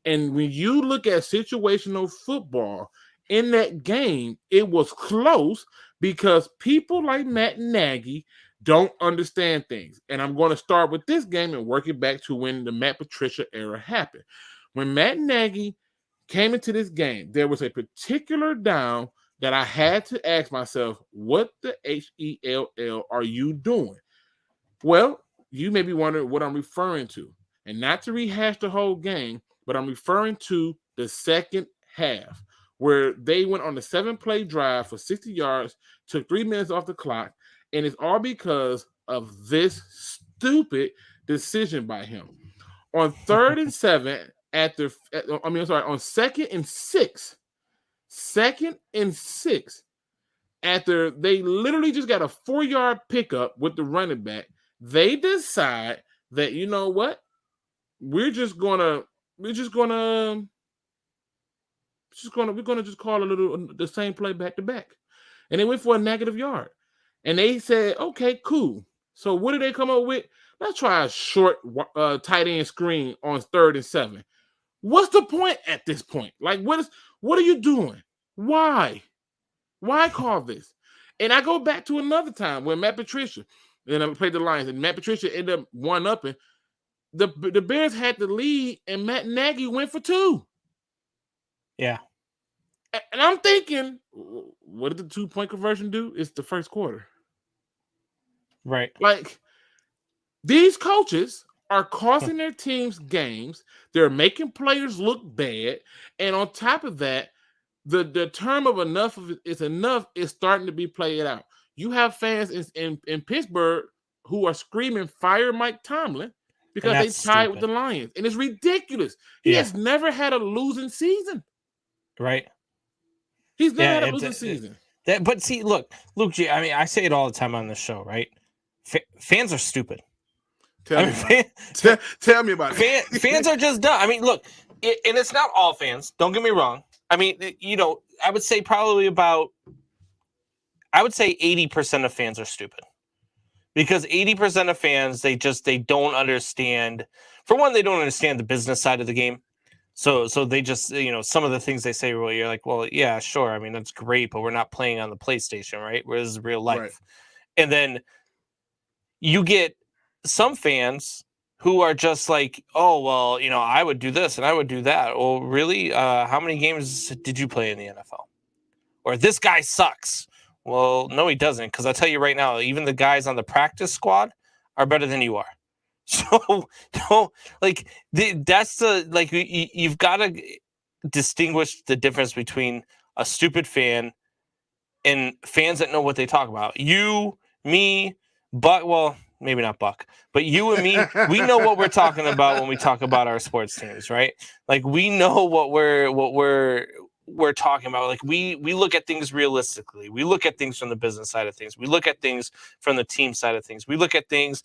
And when you look at situational football in that game, it was close because people like Matt Nagy don't understand things. And I'm going to start with this game and work it back to when the Matt Patricia era happened. When Matt Nagy came into this game, there was a particular down that I had to ask myself, what the hell are you doing? Well, you may be wondering what I'm referring to. And not to rehash the whole game, but I'm referring to the second half, where they went on the 7-play drive for 60 yards, took 3 minutes off the clock, and it's all because of this stupid decision by him. On 3rd and 7, on 2nd and 6, after they literally just got a 4-yard pickup with the running back, they decide that, you know what? We're gonna just call the same play back to back. And they went for a negative yard. And they said, okay, cool. So what did they come up with? Let's try a short tight end screen on 3rd and 7. What's the point at this point? Like, what are you doing? Why call this? And I go back to another time when Matt Patricia, and I played the Lions, and Matt Patricia ended up 1-upping. The Bears had the lead, and Matt Nagy went for 2. Yeah. And I'm thinking, what did the 2-point conversion do? It's the first quarter. Right. Like, these coaches are costing their teams games. They're making players look bad. And on top of that, the term of enough of it is enough is starting to be played out. You have fans in Pittsburgh who are screaming, fire Mike Tomlin, because they tied with the Lions. And it's ridiculous. He has never had a losing season. Right. He's never had a losing season. But see, look, Luke G, I mean, I say it all the time on this show, right? Fans are stupid. Tell me about it. Fans are just dumb. I mean, look, and it's not all fans. Don't get me wrong. I mean, I would say probably 80% of fans are stupid. Because 80% of fans, they don't understand. For one, they don't understand the business side of the game. So they just, some of the things they say, well, you're like, well, yeah, sure. I mean, that's great, but we're not playing on the PlayStation, right? Where this is real life. Right. And then you get some fans who are just like, oh, well, I would do this and I would do that. Well, really? How many games did you play in the NFL? Or this guy sucks. Well, no, he doesn't. Because I'll tell you right now, even the guys on the practice squad are better than you are. So, you've got to distinguish the difference between a stupid fan and fans that know what they talk about. You, me, Buck, well, maybe not Buck, but you and me, we know what we're talking about when we talk about our sports teams, right? Like, we know what we're talking about. Like, we look at things realistically. We look at things from the business side of things. We look at things from the team side of things. We look at things,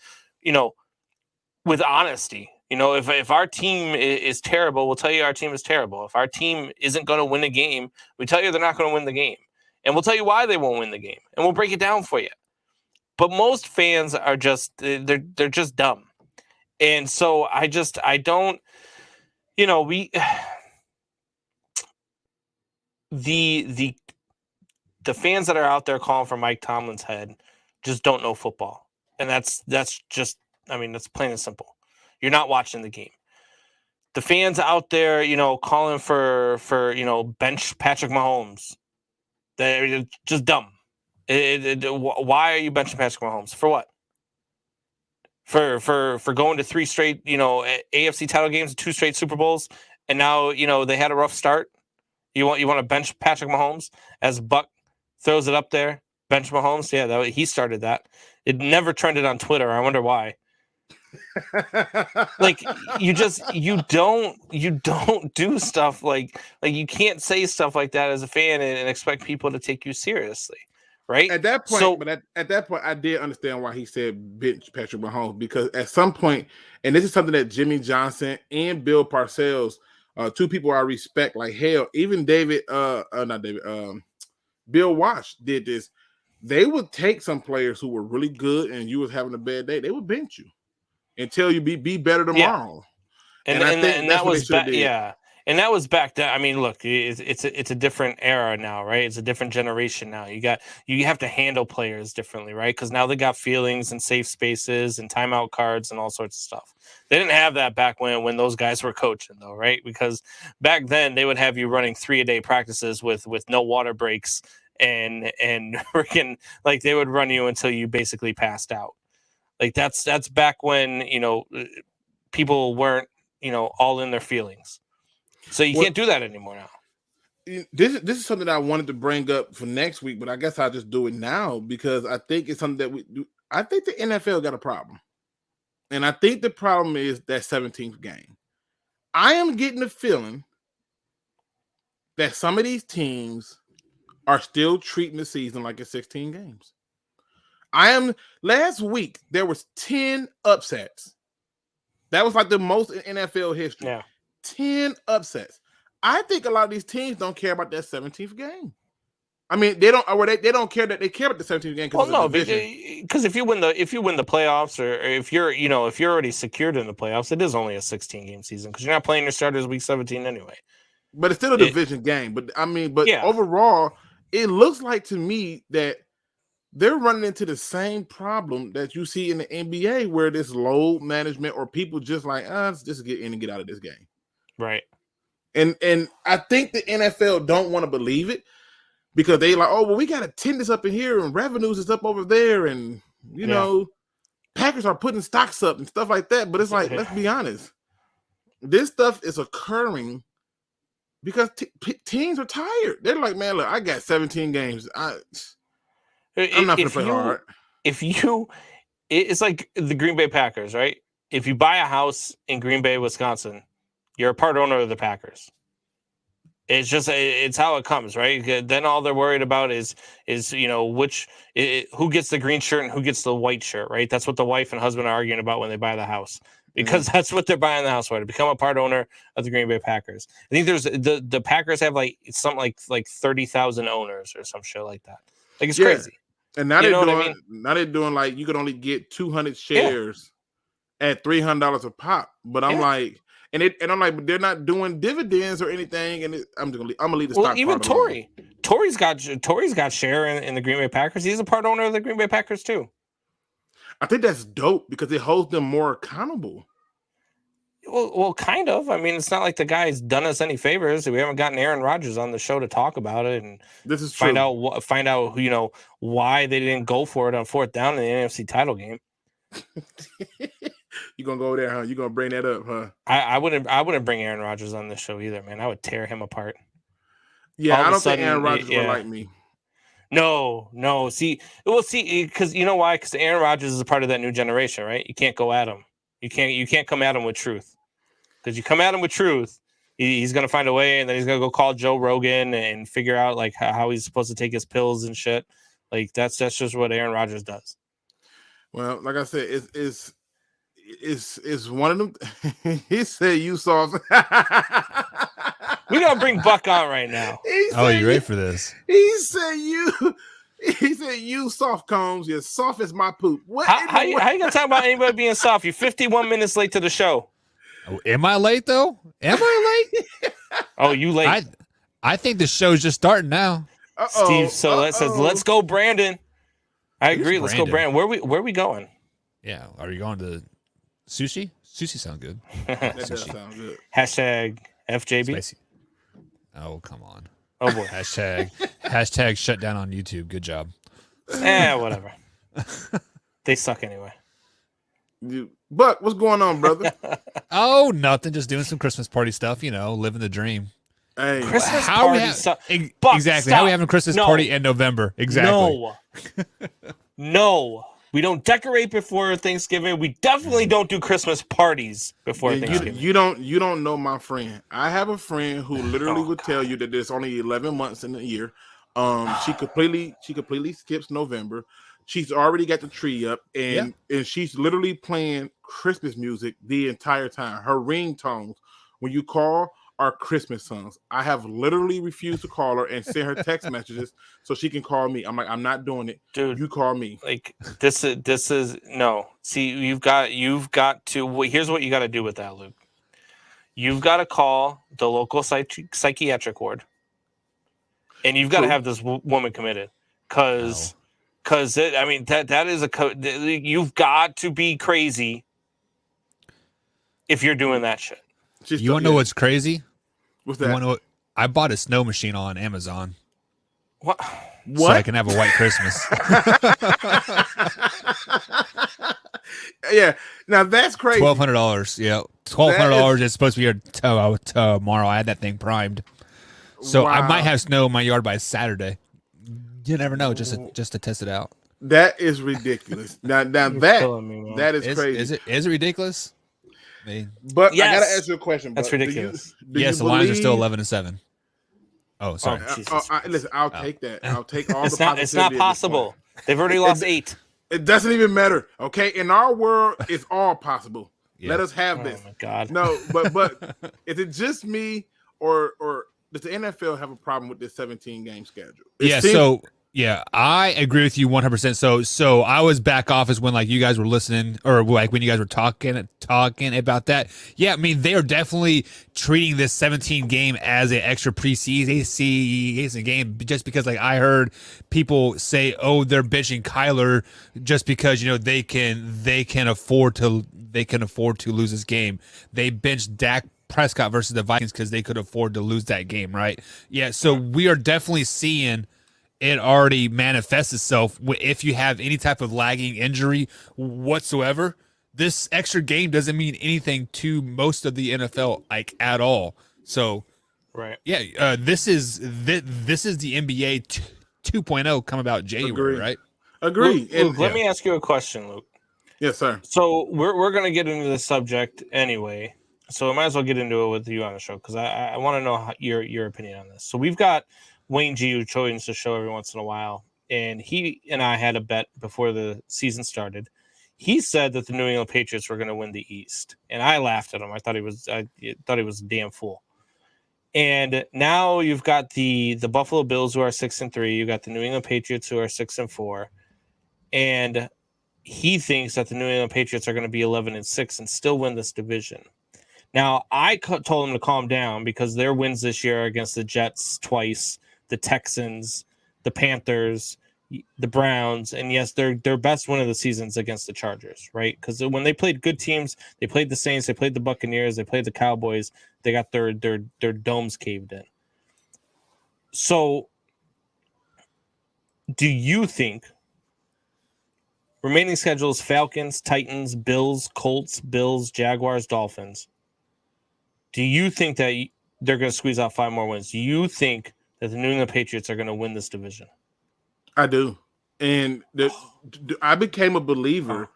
with honesty. If our team is terrible, we'll tell you our team is terrible. If our team isn't going to win a game, we tell you they're not going to win the game. And we'll tell you why they won't win the game. And we'll break it down for you. But most fans are just, they're just dumb. And so I don't, the fans that are out there calling for Mike Tomlin's head just don't know football. And that's just, that's plain and simple. You're not watching the game. The fans out there, calling for bench Patrick Mahomes, they're just dumb. Why are you benching Patrick Mahomes? For what? For going to 3 straight, AFC title games, 2 straight Super Bowls, and now they had a rough start. You want to bench Patrick Mahomes as Buck throws it up there? Bench Mahomes, yeah, he started that. It never trended on Twitter. I wonder why. Like, you don't do stuff like you can't say stuff like that as a fan and expect people to take you seriously. Right at that point, at that point, I did understand why he said bench Patrick Mahomes, because at some point, and this is something that Jimmy Johnson and Bill Parcells, 2 people I respect like hell. Even Bill Walsh did this. They would take some players who were really good and you was having a bad day. They would bench you and tell you be better tomorrow. Yeah. And that was back. Yeah. And that was back then. I mean, look, it's a different era now, right? It's a different generation now. You have to handle players differently, right? Because now they got feelings and safe spaces and timeout cards and all sorts of stuff. They didn't have that back when those guys were coaching, though, right? Because back then they would have you running 3-a-day practices with no water breaks and freaking, like, they would run you until you basically passed out. Like, that's back when people weren't all in their feelings. So you can't do that anymore now. This is something that I wanted to bring up for next week, but I guess I'll just do it now because I think it's something that we do. I think the NFL got a problem. And I think the problem is that 17th game. I am getting the feeling that some of these teams are still treating the season like it's 16 games. Last week, there was 10 upsets. That was like the most in NFL history. Yeah. 10 upsets. I think a lot of these teams don't care about that 17th game. I mean, they don't care that they care about the 17th game. Well, no, because if you win the playoffs, or if you're already secured in the playoffs, it is only a 16-game season because you're not playing your starters week 17 anyway. But it's still a division game. But overall, it looks like to me that they're running into the same problem that you see in the NBA, where this load management or people just like, let's just get in and get out of this game. Right. And I think the NFL don't want to believe it because they like, oh, well, we got attendance up in here and revenues is up over there. And, Packers are putting stocks up and stuff like that. But it's like, let's be honest. This stuff is occurring because teams are tired. They're like, man, look, I got 17 games. I'm not going to play hard. It's like the Green Bay Packers, right? If you buy a house in Green Bay, Wisconsin, you're a part owner of the Packers. It's how it comes, right? Then all they're worried about is who gets the green shirt and who gets the white shirt, right? That's what the wife and husband are arguing about when they buy the house, because that's what they're buying the house for, to become a part owner of the Green Bay Packers. I think there's the Packers have like something like 30,000 owners or some shit like that. Like, it's crazy. And now they're doing like you could only get 200 shares at $300 a pop. But I'm like. And I'm like, but they're not doing dividends or anything. And I'm gonna leave the stock. Well, even Tory's got share in the Green Bay Packers. He's a part owner of the Green Bay Packers too. I think that's dope because it holds them more accountable. Well, kind of. I mean, it's not like the guy's done us any favors. We haven't gotten Aaron Rodgers on the show to talk about it and this is find out why they didn't go for it on fourth down in the NFC title game. You gonna go over there, huh? You gonna bring that up, huh? I wouldn't bring Aaron Rodgers on this show either, man. I would tear him apart. Yeah, I don't think Aaron Rodgers would like me. No. See, because you know why? Because Aaron Rodgers is a part of that new generation, right? You can't go at him. You can't come at him with truth. Because you come at him with truth, he's gonna find a way, and then he's gonna go call Joe Rogan and figure out like how he's supposed to take his pills and shit. Like that's just what Aaron Rodgers does. Well, like I said, it's one of them. He said you soft. We're gonna bring Buck on right now. You ready for this? He said you soft combs. You're soft as my poop. What? How you gonna talk about anybody being soft? You're 51 minutes late to the show. Oh, am I late though? Am I late? Oh, you late? I think the show's just starting now. Steve, so let's go, Brandon. I agree. Let's go, Brandon. Where are we going? Yeah, are you going to sushi? Sushi sounds good. That does sound good. Hashtag FJB. Spicy. Oh, come on. Oh boy. Hashtag shut down on YouTube. Good job. Whatever. They suck anyway. Buck, what's going on, brother? Oh, nothing. Just doing some Christmas party stuff. Living the dream. Hey, Christmas party. Exactly. How are we having a Christmas party in November? Exactly. No. We don't decorate before Thanksgiving. We definitely don't do Christmas parties before Thanksgiving. You don't know my friend. I have a friend who literally would tell you that there's only 11 months in a year. She completely skips November. She's already got the tree up, and she's literally playing Christmas music the entire time. Her ringtones, when you call, are Christmas songs. I have literally refused to call her and send her text messages so she can call me. I'm like, I'm not doing it, dude. You call me. Like this is no. See, you've got to. Here's what you got to do with that, Luke. You've got to call the local psychiatric ward, and you've got to have this woman committed, because that is you've got to be crazy if you're doing that shit. You want to know what's crazy? What's that? I bought a snow machine on Amazon. What? So I can have a white Christmas. Yeah. Now that's crazy. $1,200. Yeah. $1,200 is supposed to be here tomorrow. I had that thing primed. So I might have snow in my yard by Saturday. You never know, just to test it out. That is ridiculous. Now that is crazy. Is it ridiculous? But yes. I gotta ask you a question. That's ridiculous. Yes, the lines are still 11-7. Oh, sorry. Listen, I'll take that. I'll take all It's not possible. They've already lost 8. It doesn't even matter. Okay, in our world, it's all possible. Yeah. Let us have this. Oh my God. No, but is it just me, or does the NFL have a problem with this 17 game schedule? Yeah, I agree with you 100%. So I was back office when you guys were listening, or when you guys were talking about that. Yeah, I mean, they are definitely treating this 17 game as an extra preseason game, just because I heard people say, oh, they're benching Kyler just because they can afford to lose this game. They benched Dak Prescott versus the Vikings because they could afford to lose that game, right? Yeah, so we are definitely seeing it already manifests itself. If you have any type of lagging injury whatsoever, this extra game doesn't mean anything to most of the NFL, like, at all. So, Right. yeah, this is the NBA 2.0 come about January, right? Agree. Luke, let me ask you a question, Luke. Yes, sir. So we're gonna get into the subject anyway, so I might as well get into it with you on the show because I want to know your opinion on this. So we've got Wayne G, who joins the show every once in a while, and he and I had a bet before the season started. He said that the New England Patriots were going to win the East, and I laughed at him. I thought he was a damn fool. And now you've got the Buffalo Bills, who are 6-3. You got the New England Patriots, who are 6-4, and he thinks that the New England Patriots are going to be 11-6 and still win this division. Now, I told him to calm down because their wins this year are against the Jets twice, the Texans, the Panthers, the Browns, and yes, their best win of the season is against the Chargers, right? Because when they played good teams, they played the Saints, they played the Buccaneers, they played the Cowboys, they got their domes caved in. So, do you think remaining schedules: Falcons, Titans, Bills, Colts, Bills, Jaguars, Dolphins? Do you think that they're going to squeeze out 5 more wins? Do you think that the New England Patriots are going to win this division? I do. And I became a believer.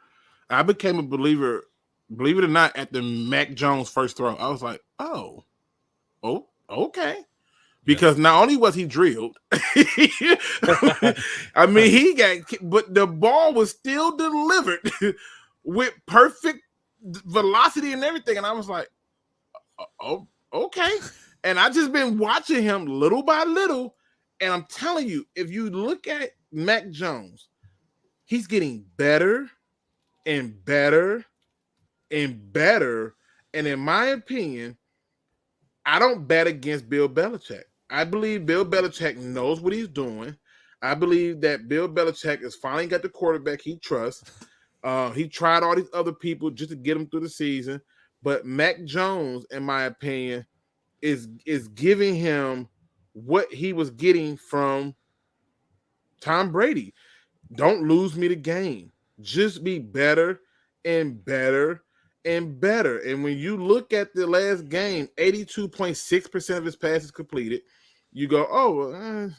Believe it or not, at the Mac Jones first throw. I was like, oh, okay. Because not only was he drilled, I mean, he got, but the ball was still delivered with perfect velocity and everything. And I was like, oh, okay. And I just been watching him little by little. And I'm telling you, if you look at Mac Jones, he's getting better and better and better. And in my opinion, I don't bet against Bill Belichick. I believe Bill Belichick knows what he's doing. I believe that Bill Belichick has finally got the quarterback he trusts. He tried all these other people just to get him through the season. But Mac Jones, in my opinion, is giving him what he was getting from Tom Brady. Don't lose me the game. Just be better and better and better. And when you look at the last game, 82.6% of his passes completed. You go,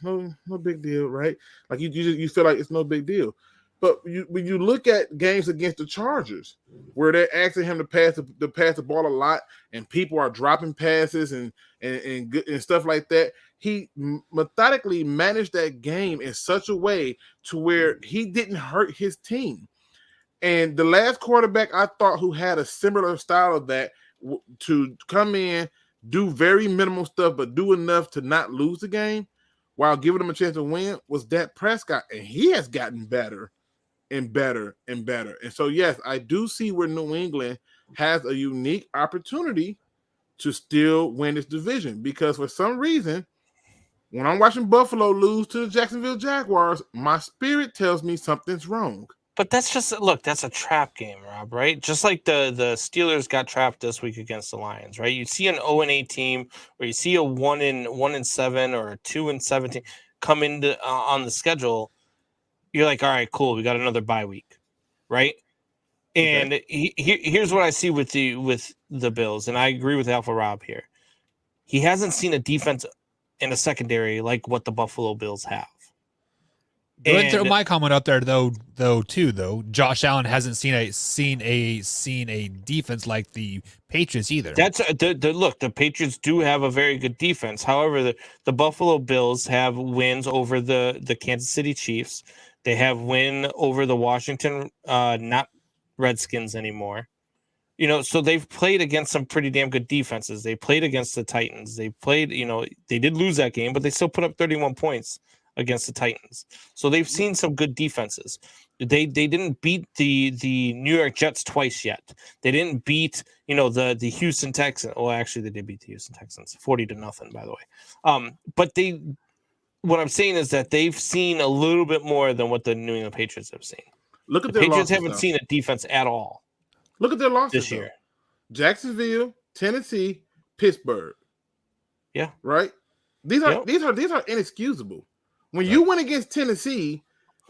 no big deal, right? Like you feel like it's no big deal. But when you look at games against the Chargers, where they're asking him to pass the ball a lot, and people are dropping passes and stuff like that, he methodically managed that game in such a way to where he didn't hurt his team. And the last quarterback I thought who had a similar style of that to come in, do very minimal stuff, but do enough to not lose the game while giving them a chance to win was Dak Prescott. And he has gotten better and better and better. And so, yes, I do see where New England has a unique opportunity to still win this division, because for some reason, when I'm watching Buffalo lose to the Jacksonville Jaguars, my spirit tells me something's wrong. But that's a trap game, Rob, right? Just like the Steelers got trapped this week against the Lions, right? You see an 0-8 team, or you see a 1-7 or a 2-17 come into on the schedule. You're like, all right, cool, we got another bye week, right? And okay. Here's what I see with the Bills, and I agree with Alpha Rob here. He hasn't seen a defense in a secondary like what the Buffalo Bills have. Go ahead and throw my comment up there though. Josh Allen hasn't seen a defense like the Patriots either. That's look. The Patriots do have a very good defense. However, the Buffalo Bills have wins over the Kansas City Chiefs. They have win over the Washington not Redskins anymore. You know, so they've played against some pretty damn good defenses. They played against the Titans. They played, they did lose that game, but they still put up 31 points against the Titans. So they've seen some good defenses. They didn't beat the New York Jets twice yet. They didn't beat, the Houston Texans. Well, actually they did beat the Houston Texans 40-0, by the way. But what I'm saying is that they've seen a little bit more than what the New England Patriots have seen. Look at the Patriots haven't seen a defense at all. Look at their losses this year. Jacksonville, Tennessee, Pittsburgh. Yeah. Right? These are inexcusable. When you went against Tennessee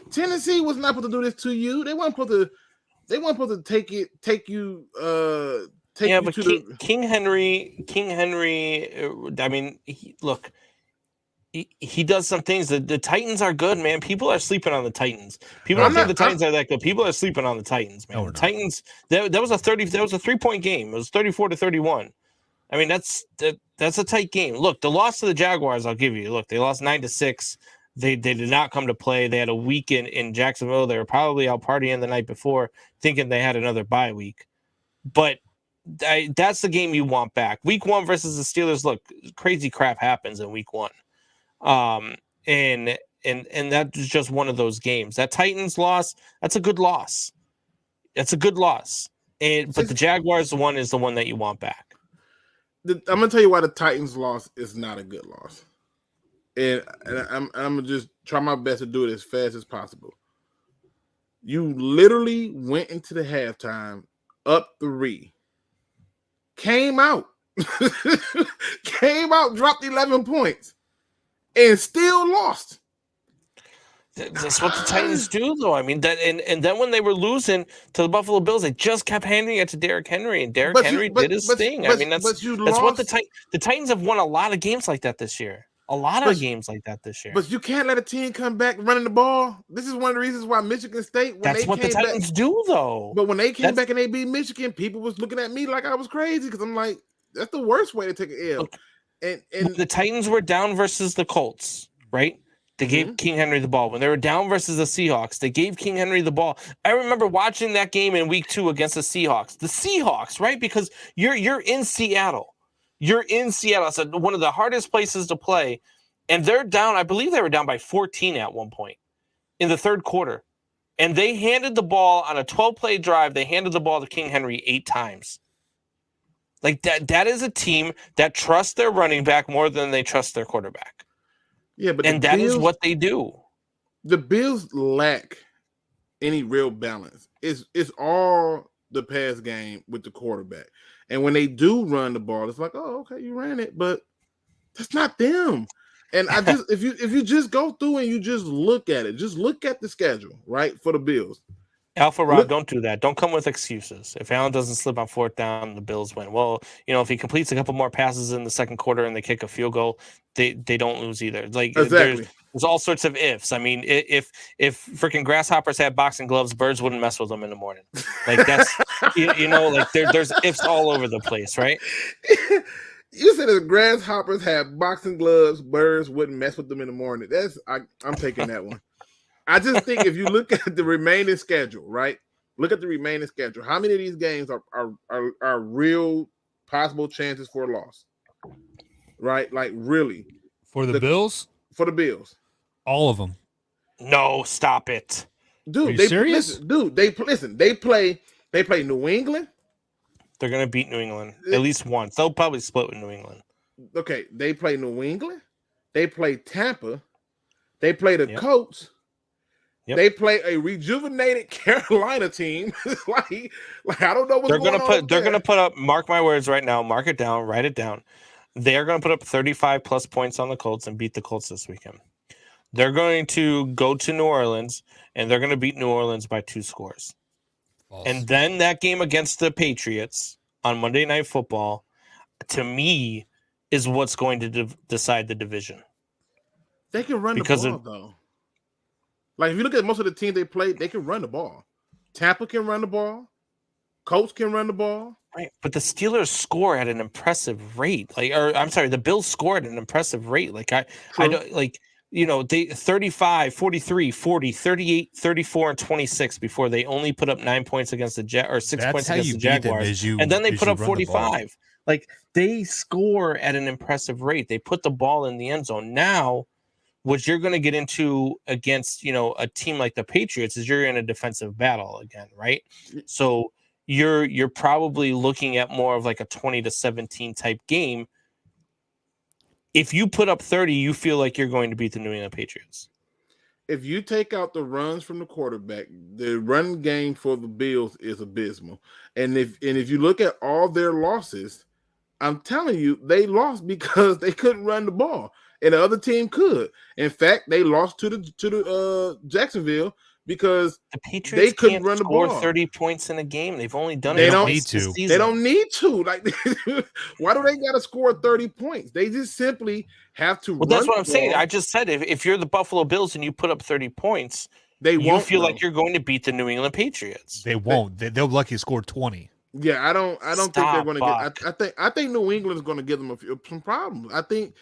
was not supposed to do this to you. They weren't supposed to take you but to King Henry. I mean, he does some things. The Titans are good, man. People are sleeping on the Titans. People don't think the Titans are that good. People are sleeping on the Titans, man. The Titans. That was a 3-point game. It was 34-31. I mean, that's a tight game. Look, the loss to the Jaguars, I'll give you. Look, they lost 9-6. They did not come to play. They had a week in Jacksonville. They were probably out partying the night before, thinking they had another bye week. But that's the game you want back. Week 1 versus the Steelers. Look, crazy crap happens in week 1. And that's just one of those games. That Titans loss, that's a good loss. That's a good loss. But the Jaguars one is the one that you want back. I'm gonna tell you why the Titans loss is not a good loss. And I'm gonna just try my best to do it as fast as possible. You literally went into the halftime up 3, came out, dropped 11 points, and still lost. That's what the Titans do, though. I mean, that and then when they were losing to the Buffalo Bills, they just kept handing it to Derrick Henry, and Derrick Henry did his thing. I mean, that's what the Titans have won a lot of games like that this year. A lot of games like that this year. But you can't let a team come back running the ball. This is one of the reasons why Michigan State. That's what the Titans do, though. But when they came back and they beat Michigan, people was looking at me like I was crazy because I'm like, that's the worst way to take an L. And the Titans were down versus the Colts, right? They gave King Henry the ball. When they were down versus the Seahawks, they gave King Henry the ball. I remember watching that game in week 2 against the Seahawks. The Seahawks, right? Because you're in Seattle. You're in Seattle. It's one of the hardest places to play. And they're down, I believe they were down by 14 at one point in the third quarter. And they handed the ball on a 12-play drive. They handed the ball to King Henry 8 times. Like that is a team that trusts their running back more than they trust their quarterback. Yeah, but that is what they do. The Bills lack any real balance. It's all the pass game with the quarterback. And when they do run the ball, it's like, oh, okay, you ran it, but that's not them. And I just if you just go through and you just look at it, just look at the schedule, right, for the Bills. Alpha Rob, don't do that. Don't come with excuses. If Allen doesn't slip on 4th down, the Bills win. Well, if he completes a couple more passes in the second quarter and they kick a field goal, they don't lose either. Like exactly. There's all sorts of ifs. I mean, if freaking grasshoppers had boxing gloves, birds wouldn't mess with them in the morning. Like that's like there's ifs all over the place, right? You said if grasshoppers had boxing gloves, birds wouldn't mess with them in the morning. I'm taking that one. I just think if you look at the remaining schedule, right? Look at the remaining schedule. How many of these games are real possible chances for a loss? Right? Like really. For the Bills? For the Bills. All of them. No, stop it. Dude, are you serious? They play New England. They're going to beat New England at least once. They'll probably split with New England. Okay, they play New England. They play Tampa. They play the Colts. Yep. They play a rejuvenated Carolina team. like I don't know what's going on. They're going to put up, mark my words right now, mark it down, write it down. They're going to put up 35-plus points on the Colts and beat the Colts this weekend. They're going to go to New Orleans, and they're going to beat New Orleans by 2 scores. False. And then that game against the Patriots on Monday Night Football, to me, is what's going to decide the division. They can run the ball, though. Like, if you look at most of the teams they played, they can run the ball. Tampa can run the ball. Colts can run the ball. Right, but the Steelers score at an impressive rate. The Bills score at an impressive rate. I don't like. They 35, 43, 40, 38, 34, and 26 before they only put up 9 points against the 6 points against the Jaguars. And then they put up 45. Like, they score at an impressive rate. They put the ball in the end zone. Now, what you're going to get into against, a team like the Patriots is you're in a defensive battle again, right? So you're probably looking at more of like a 20-17 type game. If you put up 30, you feel like you're going to beat the New England Patriots. If you take out the runs from the quarterback, the run game for the Bills is abysmal. And if you look at all their losses, I'm telling you, they lost because they couldn't run the ball. and the other team could. In fact, they lost to the Jacksonville because the Patriots they couldn't can't run the score ball. 30 points in a game. They've only done They it don't twice need this to. season. They don't need to. Like, why do they got to score 30 points? They just simply have to. Well, that's what I'm saying. I just said if you're the Buffalo Bills and you put up 30 points, you won't feel though. like you're going to beat the New England Patriots. They won't. They'll lucky score 20. Yeah, I don't think they're going to Buck. get. I think New England is going to give them some problems. I think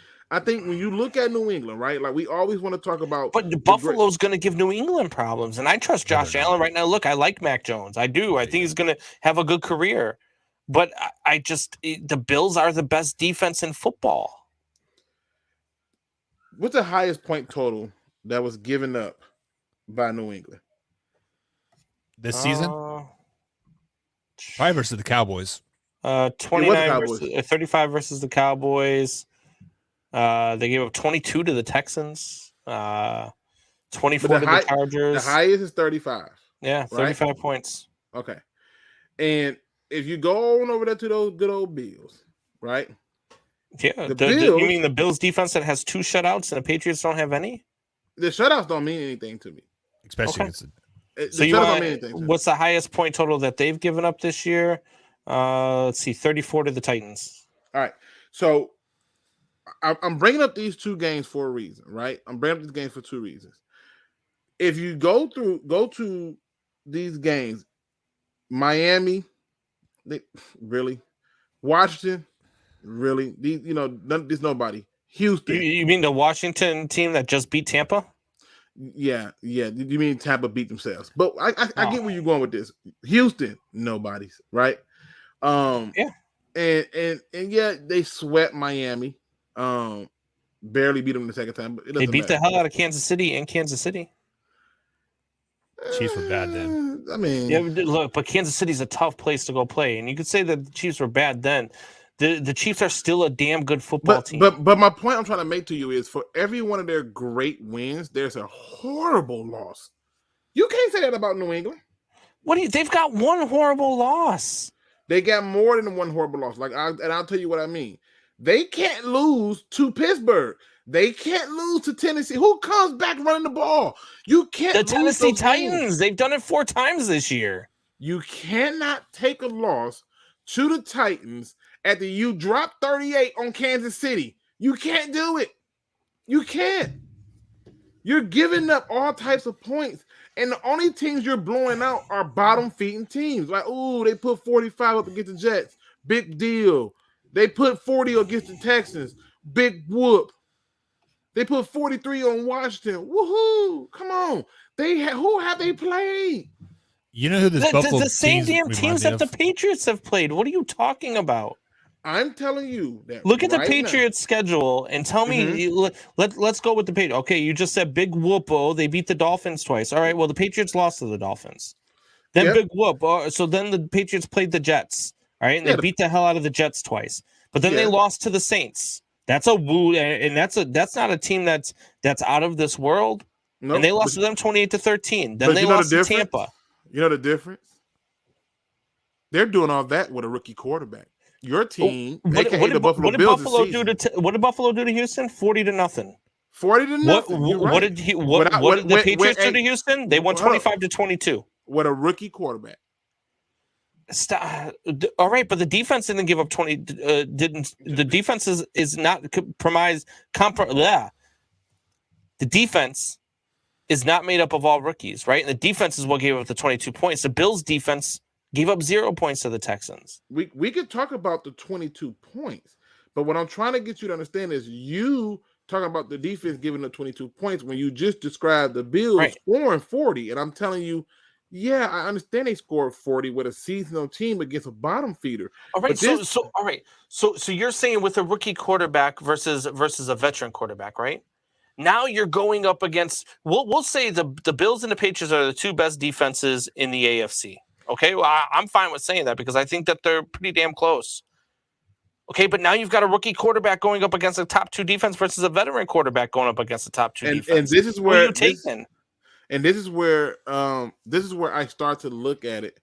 when you look at New England, right? Like we always want to talk about, but Buffalo's going to give New England problems, and I trust Josh Allen right now. Look, I like Mac Jones. I do. I think he's going to have a good career, but the Bills are the best defense in football. What's the highest point total that was given up by New England this season? Probably versus the Cowboys. 29 versus 35 versus the Cowboys. They gave up 22 to the Texans. 24 to the Chargers. The highest is 35. Yeah, 35 right? points. Okay. And if you go on over there to those good old Bills, right? Yeah. You mean the Bills defense that has 2 shutouts and the Patriots don't have any? The shutouts don't mean anything to me. Especially against what's the highest point total that they've given up this year? Let's see, 34 to the Titans. All right. So I'm bringing up these 2 games for a reason, right? I'm bringing up these games for 2 reasons. If you go to these games, Miami, really, Washington, really, there's nobody. Houston. You mean the Washington team that just beat Tampa? Yeah. You mean Tampa beat themselves? But I get where you're going with this. Houston, nobody's right. Yeah, and yeah, they swept Miami. Barely beat them the second time, but they beat the hell out of Kansas City in Kansas City. Chiefs were bad then. I mean, yeah, look, but Kansas City's a tough place to go play, and you could say that the Chiefs were bad then. The Chiefs are still a damn good football team. But my point I'm trying to make to you is for every one of their great wins, there's a horrible loss. You can't say that about New England. They've got one horrible loss. They got more than one horrible loss. And I'll tell you what I mean. They can't lose to Pittsburgh. They can't lose to Tennessee. Who comes back running the ball? You can't. The Tennessee Titans. They've done it 4 times this year. You cannot take a loss to the Titans after you drop 38 on Kansas City. You can't do it. You can't. You're giving up all types of points. And the only teams you're blowing out are bottom-feeding teams. Like, ooh, they put 45 up against the Jets. Big deal. They put 40 against the Texans. Big whoop. They put 43 on Washington. Woohoo! Come on. Who have they played? You know who this Buffalo the same damn teams that the Patriots have played. What are you talking about? I'm telling you that. Look at the Patriots' schedule and tell me. Let's go with the Patriots. Okay, you just said big whoop. Oh, they beat the Dolphins twice. All right. Well, the Patriots lost to the Dolphins. Then big whoop. So then the Patriots played the Jets. All right, and they beat the hell out of the Jets twice. But then they lost to the Saints. That's a woo, and that's not a team that's out of this world. Nope. And they lost to them 28-13. Then they lost to Tampa. You know the difference? They're doing all that with a rookie quarterback. Your team, what did Buffalo do to Houston? 40-0. 40-0. What did the Patriots do to Houston? They won 25-22. With a rookie quarterback. All right, but the defense didn't give up 20. The defense is not compromised. The defense is not made up of all rookies, right? And the defense is what gave up the 22 points. The Bills' defense gave up 0 points to the Texans. We could talk about the 22 points, but what I'm trying to get you to understand is you talking about the defense giving up 22 points when you just described the Bills scoring 40, and I'm telling you. Yeah, I understand they scored 40 with a seasonal team against a bottom feeder. All right, so you're saying with a rookie quarterback versus a veteran quarterback, right? Now you're going up against we'll say the Bills and the Patriots are the 2 best defenses in the AFC. Okay, well, I'm fine with saying that because I think that they're pretty damn close. Okay, but now you've got a rookie quarterback going up against a top 2 defense versus a veteran quarterback going up against a top 2 defense. And this is where you taking? And this is where I start to look at it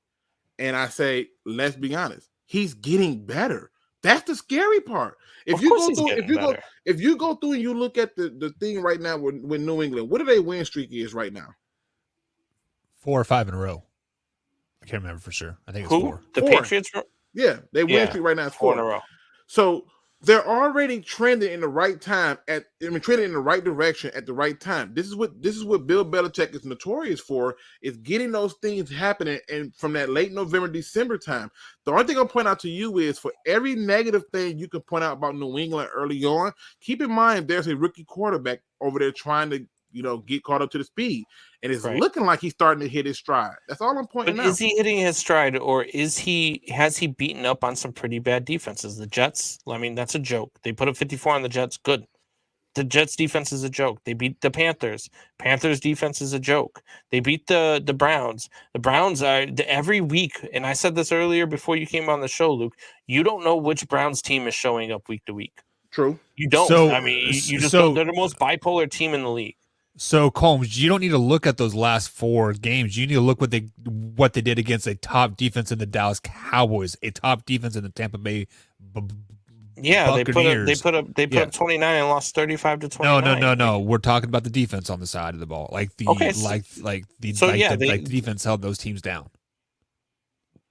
and I say, let's be honest. He's getting better. That's the scary part. If Of you course go he's through, getting better. if you go through and you look at the thing right now with New England, what are their win streak is right now? 4 or 5 in a row. I can't remember for sure. I think it's Who? 4. The Four. Patriots? Yeah, they win Yeah, streak right now is 4 4. in a row. So they're already trending in the right time trending in the right direction at the right time. This is what Bill Belichick is notorious for, is getting those things happening and from that late November, December time. The only thing I'll point out to you is for every negative thing you can point out about New England early on, keep in mind there's a rookie quarterback over there trying to, get caught up to the speed. And it's looking like he's starting to hit his stride. That's all I'm pointing out. Is he hitting his stride, or has he beaten up on some pretty bad defenses? The Jets, I mean, that's a joke. They put up 54 on the Jets. Good. The Jets defense is a joke. They beat the Panthers. Panthers defense is a joke. They beat the Browns. The Browns are every week, and I said this earlier before you came on the show, Luke, you don't know which Browns team is showing up week to week. True. You don't. So- I mean, you just so- don't. They're the most bipolar team in the league. So Combs, you don't need to look at those last 4 games. You need to look what they did against a top defense in the Dallas Cowboys, a top defense in the Tampa Bay Buccaneers. They put up 29 and lost 35 to 29. No. We're talking about the defense on the side of the ball, the defense held those teams down.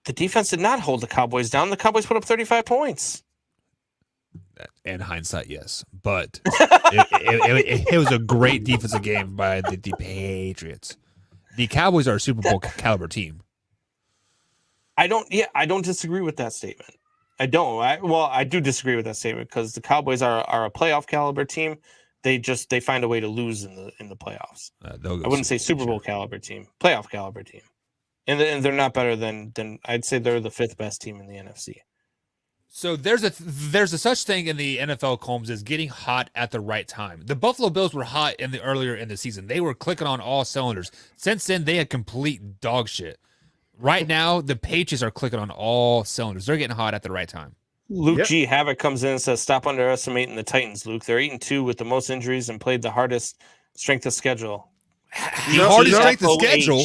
The defense did not hold the Cowboys down. The Cowboys put up 35 points. In hindsight, yes, but it was a great defensive game by the Patriots. The Cowboys are a Super Bowl caliber team. I don't disagree with that statement. I don't. I do disagree with that statement because the Cowboys are a playoff caliber team. They find a way to lose in the playoffs. I wouldn't say Super Bowl caliber team, playoff caliber team, and they're not better than I'd say they're the 5th best team in the NFC. So there's a such thing in the NFL, Combs, as getting hot at the right time. The Buffalo Bills were hot earlier in the season. They were clicking on all cylinders. Since then, they had complete dog shit. Right now, the Patriots are clicking on all cylinders. They're getting hot at the right time. Luke G. Havoc comes in and says, "Stop underestimating the Titans, Luke. They're 8-2 with the most injuries and played the hardest strength of schedule." Hardest strength of schedule.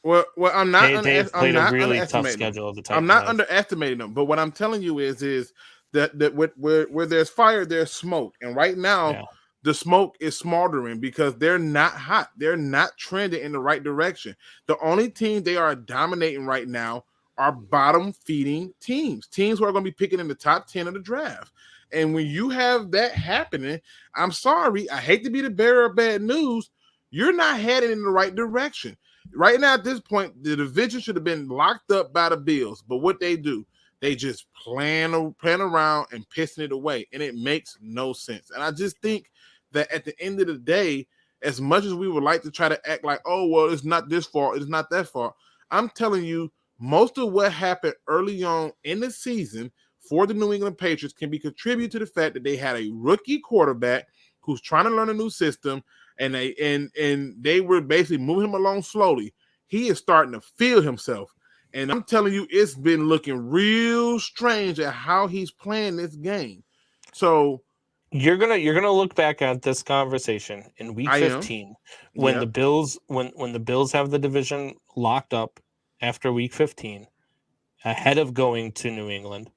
Well, I'm not. They've played a really tough underestimating schedule of the Titans. I'm not underestimating them, but what I'm telling you is that where there's fire, there's smoke, and right now the smoke is smoldering because they're not hot. They're not trending in the right direction. The only team they are dominating right now are bottom feeding teams who are going to be picking in the top 10 of the draft. And when you have that happening, I'm sorry, I hate to be the bearer of bad news. You're not heading in the right direction. Right now, at this point, the division should have been locked up by the Bills. But what they do, they just plan around and pissing it away. And it makes no sense. And I just think that at the end of the day, as much as we would like to try to act like, oh, well, it's not this fault, it's not that fault, I'm telling you, most of what happened early on in the season for the New England Patriots can be contributed to the fact that they had a rookie quarterback who's trying to learn a new system. And they were basically moving him along slowly. He is starting to feel himself. And I'm telling you, it's been looking real strange at how he's playing this game. So you're gonna look back at this conversation in week 15 when the Bills when the Bills have the division locked up after week 15, ahead of going to New England.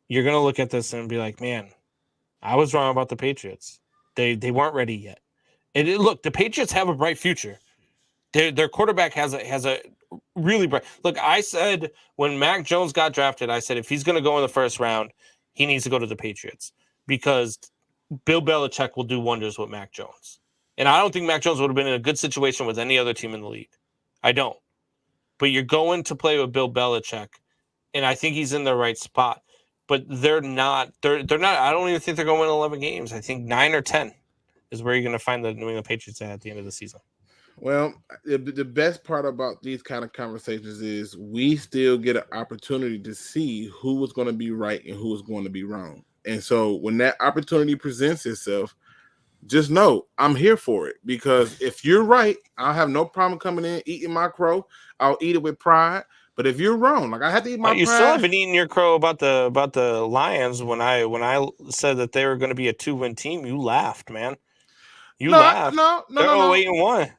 You're gonna look at this and be like, man, I was wrong about the Patriots. They weren't ready yet. And look, the Patriots have a bright future. Their quarterback has a really bright. Look, I said when Mac Jones got drafted, I said if he's going to go in the first round, he needs to go to the Patriots because Bill Belichick will do wonders with Mac Jones. And I don't think Mac Jones would have been in a good situation with any other team in the league. I don't. But you're going to play with Bill Belichick, and I think he's in the right spot. But they're not. They're not. I don't even think they're going to win 11 games. I think 9 or 10. Is where you're going to find the New England Patriots at the end of the season. Well, the best part about these kind of conversations is we still get an opportunity to see who was going to be right and who was going to be wrong. And so when that opportunity presents itself, just know I'm here for it because if you're right, I'll have no problem coming in, eating my crow. I'll eat it with pride. But if you're wrong, like I have to eat my pride. You still haven't eaten your crow about the Lions when I said that they were going to be a 2-win team. You laughed, man. You laughed. No. They're 0-8-1.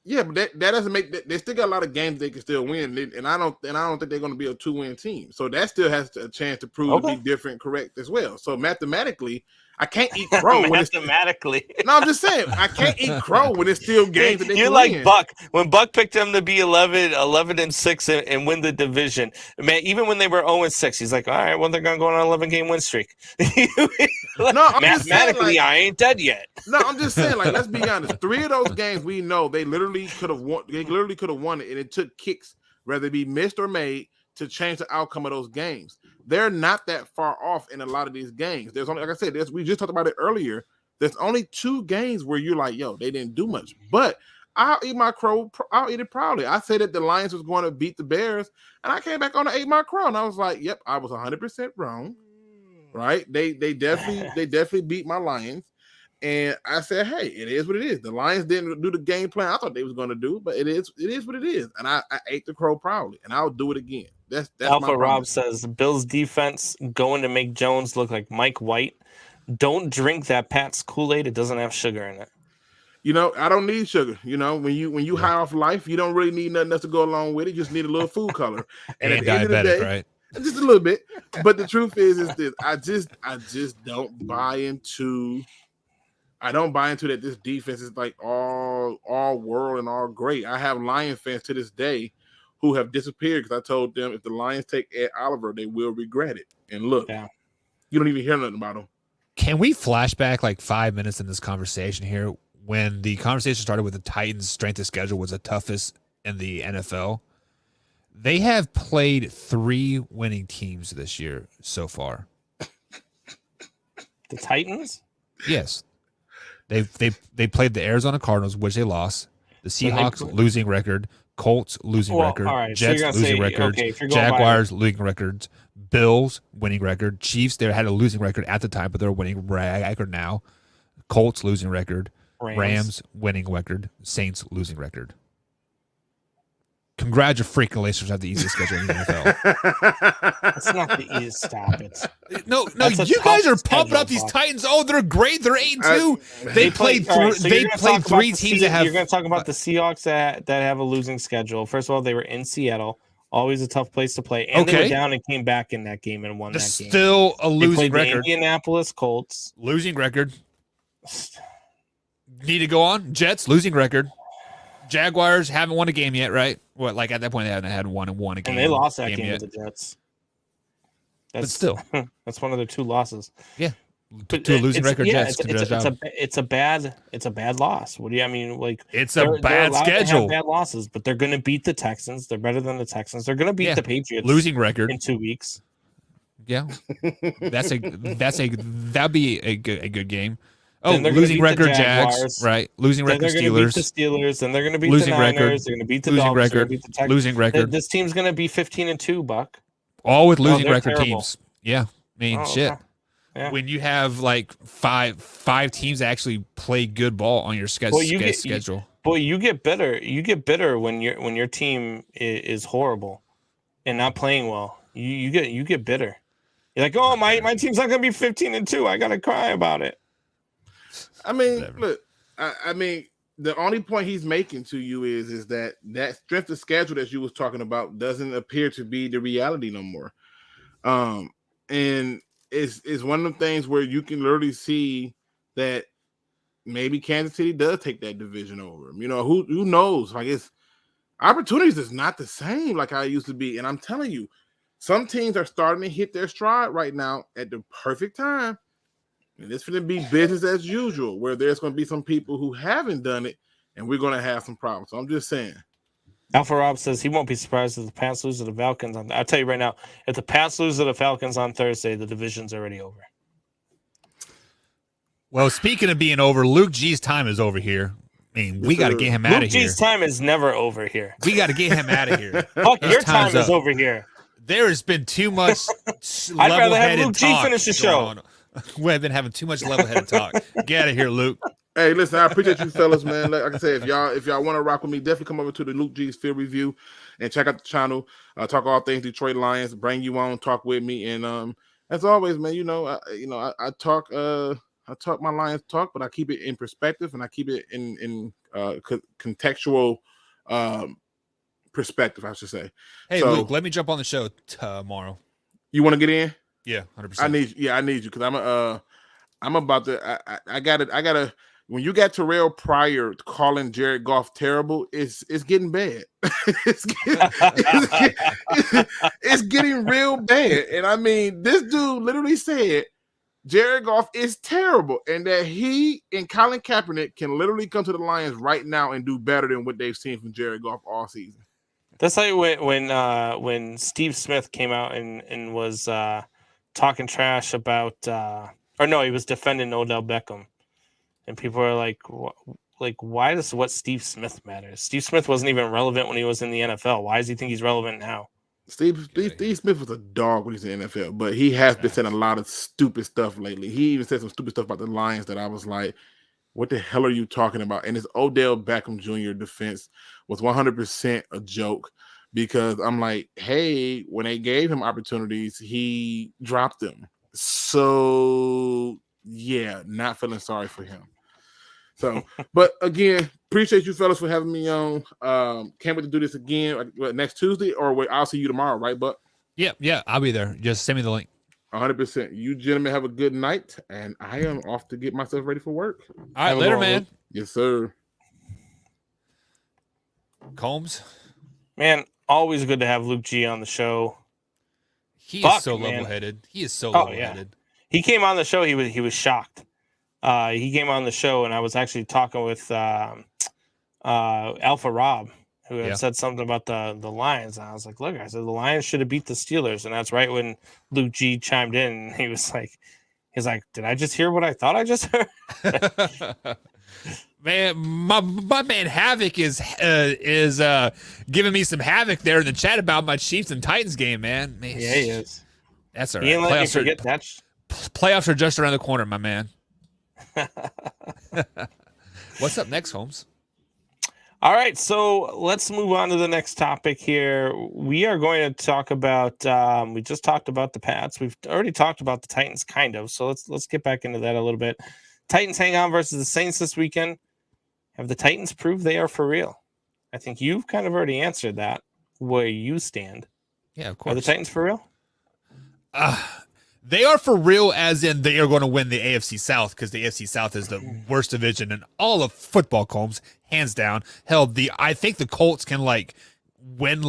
Yeah, but that doesn't make that. They still got a lot of games they can still win, and I don't think they're going to be a 2-win team. So that still has a chance to prove to be different, correct as well. So mathematically, I can't eat crow when it's mathematically. No, I'm just saying I can't eat crow when it's still games that they You're can like win. Buck when Buck picked them to be 11-6 and win the division. Man, even when they were 0-6, he's like, all right, well they're going to go on an 11-game win streak. No, I'm just saying, mathematically, I ain't dead yet. No, I'm just saying, like, let's be honest. 3 of those games we know they literally could have won. They literally could have won it, and it took kicks, whether it be missed or made, to change the outcome of those games. They're not that far off in a lot of these games. There's only, like I said, we just talked about it earlier. There's only 2 games where you're like, yo, they didn't do much. But I'll eat my crow. I'll eat it proudly. I said that the Lions was going to beat the Bears, and I came back on and ate my crow, and I was like, yep, I was 100% wrong. Right? They definitely beat my Lions. And I said, hey, it is what it is. The Lions didn't do the game plan I thought they was going to do, but it is what it is. And I ate the crow proudly, and I'll do it again. That's Alpha Rob says Bills defense going to make Jones look like Mike White. Don't drink that Pat's Kool-Aid. It doesn't have sugar in it. You know, I don't need sugar. You know, when you high off life, you don't really need nothing else to go along with it. You just need a little food color. And at the end of the day, right? Just a little bit. But the truth is this: I just don't buy into. I don't buy into that this defense is like all world and all great. I have Lion fans to this day who have disappeared because I told them if the Lions take Ed Oliver, they will regret it. And look, you don't even hear nothing about them. Can we flash back like 5 minutes in this conversation here when the conversation started with the Titans' strength of schedule was the toughest in the NFL? They have played 3 winning teams this year so far. The Titans? Yes. They played the Arizona Cardinals, which they lost. The Seahawks losing record. Colts losing record. Right. Jets losing records. Jaguars losing records. Bills winning record. Chiefs, they had a losing record at the time, but they're winning record now. Colts losing record. Rams winning record. Saints losing record. Congratulations, have the easiest schedule in the NFL. It's not the easiest. Stop it. No, you guys are pumping up these Titans. Oh, they're great. They're 8-2. They played 3 teams that have. You're going to talk about the Seahawks that have a losing schedule. First of all, they were in Seattle, always a tough place to play, and they were down and came back in that game and won that game. Still a losing record. The Indianapolis Colts losing record. Need to go on. Jets losing record. Jaguars haven't won a game yet, right? What, like at that point they haven't won a game. And they lost that game to the Jets. But still, that's one of their 2 losses. Yeah, to a losing record. Jets. It's a bad loss. What do you? I mean, like it's a bad schedule. To have bad losses, but they're going to beat the Texans. They're better than the Texans. They're going to beat the Patriots. Losing record in 2 weeks. Yeah, that'd be a good game. Oh, losing record Jags, right? Losing record Steelers. The Steelers, and they're going to beat the Niners. They're going to beat the Dolphins. They're going to beat the Texans. Losing record. This team's going to be 15-2, Buck. All with losing record terrible teams. Yeah, I mean, shit. Okay. Yeah. When you have like five teams that actually play good ball on your schedule. You get bitter. You get bitter when your team is horrible and not playing well. You get bitter. You're like, oh, my team's not going to be 15-2. I got to cry about it. I mean, look, I mean, the only point he's making to you is that strength of schedule that you was talking about doesn't appear to be the reality no more. And it's one of the things where you can literally see that maybe Kansas City does take that division over. You know, who knows? Like, it's opportunities is not the same like how it used to be. And I'm telling you, some teams are starting to hit their stride right now at the perfect time. And it's going to be business as usual, where there's going to be some people who haven't done it, and we're going to have some problems. So I'm just saying. Alpha Rob says he won't be surprised if the Pats lose to the Falcons. I'll tell you right now, if the Pats lose to the Falcons on Thursday, the division's already over. Well, speaking of being over, Luke G's time is over here. I mean, we got to get him out of here. Luke G's time is never over here. We got to get him out of here. Fuck, your time is over here. There has been too much I'd rather have Luke G finish the show. We've been having too much level-headed talk. Get out of here, Luke. Hey, listen, I appreciate you fellas, man. Like I said, if y'all want to rock with me, definitely come over to the Luke G's Field Review and check out the channel. Talk all things Detroit Lions, bring you on, talk with me. And as always, man, I talk my Lions talk, but I keep it in perspective and I keep it in contextual perspective, I should say. Hey, So, Luke, let me jump on the show tomorrow. You want to get in? Yeah, 100%. I need you because I'm about to. I gotta. When you got Terrell Pryor calling Jared Goff terrible, it's getting bad. it's getting real bad. And I mean, this dude literally said Jared Goff is terrible, and that he and Colin Kaepernick can literally come to the Lions right now and do better than what they've seen from Jared Goff all season. That's like when Steve Smith came out and was talking trash about, or no, he was defending Odell Beckham. And people are like, why does what Steve Smith matter? Steve Smith wasn't even relevant when he was in the NFL. Why does he think he's relevant now? Steve Smith was a dog when he's in the NFL, but he has been saying a lot of stupid stuff lately. He even said some stupid stuff about the Lions that I was like, what the hell are you talking about? And his Odell Beckham Jr. defense was 100% a joke because I'm like, hey, when they gave him opportunities, he dropped them. So, yeah, not feeling sorry for him. So, but again, appreciate you fellas for having me on. Can't wait to do this again next Tuesday, or I'll see you tomorrow, right, Buck? Yeah, I'll be there. Just send me the link. 100%. You gentlemen have a good night, and I am off to get myself ready for work. All right, later, man. Yes, sir. Combs? Man, always good to have Luke G on the show. He is so level-headed. He is so level-headed. Yeah. He came on the show. He was shocked. He came on the show, and I was actually talking with Alpha Rob, who had said something about the Lions. And I was like, look, I said, the Lions should have beat the Steelers. And that's right when Luke G chimed in. And he was like, did I just hear what I thought I just heard? Man, my man Havoc is giving me some havoc there in the chat about my Chiefs and Titans game, man. Yeah, he is. That's all right. Playoffs, let me forget that. Playoffs are just around the corner, my man. What's up next, Holmes? All right, so let's move on to the next topic here. We are going to talk about. We just talked about the Pats. We've already talked about the Titans, kind of. So let's get back into that a little bit. Titans hang on versus the Saints this weekend. Have the Titans proved they are for real? I think you've kind of already answered that. Where you stand? Yeah, of course. Are the Titans for real? They are for real, as in they are going to win the AFC South, because the AFC South is the worst division in all of football, Combs, hands down. Hell, I think the Colts can win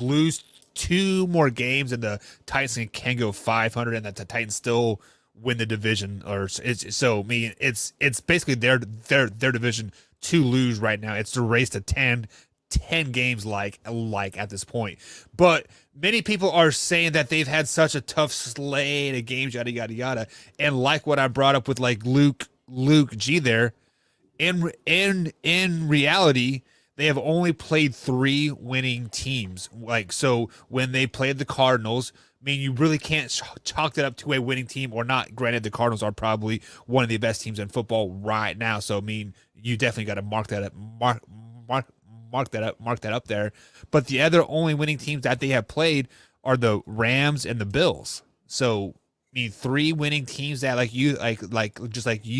lose 2 more games, and the Titans can go 500, and that the Titans still win the division. It's basically their division to lose right now. It's the race to 10 games like at this point. But many people are saying that they've had such a tough slate of games, yada yada yada. And like what I brought up with Luke G there, in reality, they have only played 3 winning teams. So when they played the Cardinals, I mean, you really can't chalk that up to a winning team or not. Granted, the Cardinals are probably one of the best teams in football right now. So I mean, you definitely got to mark that up there. But the other only winning teams that they have played are the Rams and the Bills. So I mean, 3 winning teams that you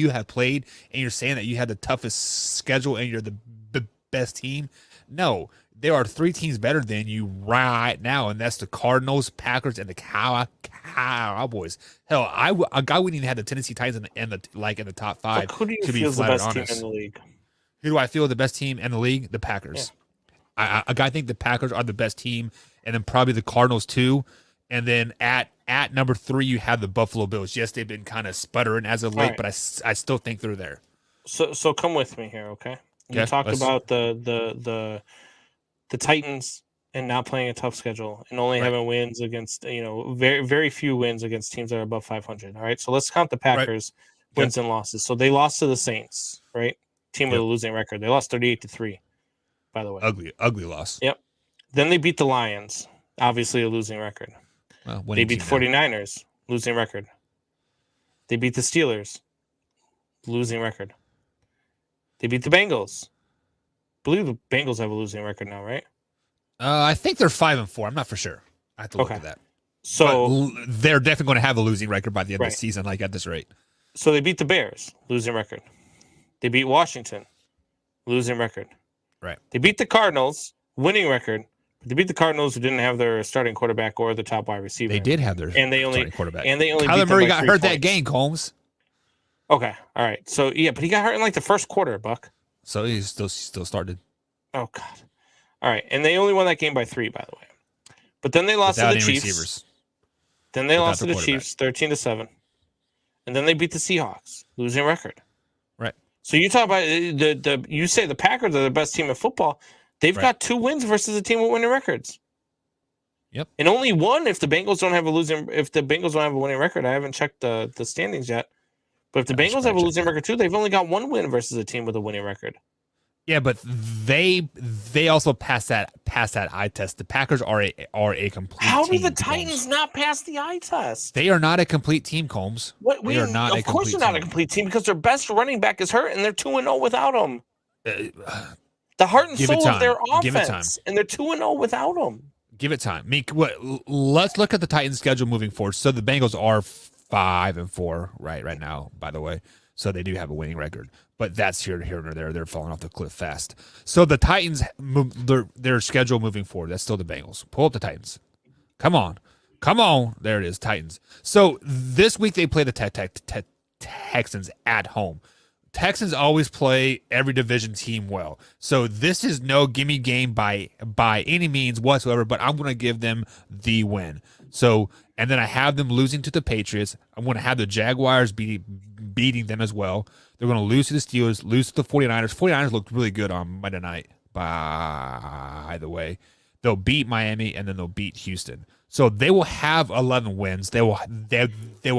have played, and you're saying that you had the toughest schedule and you're the best team. No, there are 3 teams better than you right now, and that's the Cardinals, Packers, and the Cowboys. Hell, I wouldn't even have the Tennessee Titans in the top 5. But who do you to be feel is the flat best honest. team in the league? Who do I feel the best team in the league? The Packers. Yeah. I think the Packers are the best team, and then probably the Cardinals too. And then at number 3, you have the Buffalo Bills. Yes, they've been kind of sputtering as of late, but I still think they're there. So come with me here, okay? You talked about the Titans and not playing a tough schedule and only having wins against, very, very few wins against teams that are above 500. All right. So let's count the Packers wins and losses. So they lost to the Saints, right? Team with a losing record. They lost 38-3, by the way. Ugly loss. Yep. Then they beat the Lions, obviously a losing record. They beat the 49ers, losing record. They beat the Steelers, losing record. They beat the Bengals. I believe the Bengals have a losing record now, right? I think they're 5-4. I'm not for sure. I have to look at that. So but they're definitely going to have a losing record by the end of the season, at this rate. So they beat the Bears, losing record. They beat Washington, losing record. Right. They beat the Cardinals, winning record. They beat the Cardinals, who didn't have their starting quarterback or the top wide receiver. They did have their starting quarterback. And they only Kyler beat Murray them by got 3 hurt points. that game, Combs. Okay, all right. So yeah, but he got hurt in like the first quarter, Buck. So he still started. Oh God. All right, and they only won that game by 3, by the way. But then they lost Without to the any Chiefs. receivers. Then they Without lost to the the Chiefs 13-7. And then they beat the Seahawks, losing record. Right. So you talk about you say the Packers are the best team in football. They've Right. got 2 wins versus a team with winning records. Yep. And only 1 if the Bengals don't have a winning record. I haven't checked the standings yet. But if the Bengals have a losing record too, they've only got 1 win versus a team with a winning record. Yeah, but they also pass that eye test. The Packers are a complete How do team, the Titans not pass the eye test? They are not a complete team, Combs. They are not. Of course, they're not a complete team because their best running back is hurt, and they're 2-0 without him. The heart and soul of their offense, and they're 2-0 without him. Give it time. Let's look at the Titans' schedule moving forward. So the Bengals are 5-4 right now, by the way. So they do have a winning record, but that's here and there. They're falling off the cliff fast. So the Titans, their schedule moving forward, that's still the Bengals. Pull up the Titans. Come on. There it is, Titans. So this week they play the Texans at home. Texans always play every division team well. So this is no gimme game by any means whatsoever, but I'm going to give them the win. So, and then I have them losing to the Patriots. I'm going to have the Jaguars beating them as well. They're going to lose to the Steelers, lose to the 49ers. 49ers looked really good on Monday night, by the way. They'll beat Miami, and then they'll beat Houston. So they will have 11 wins. They will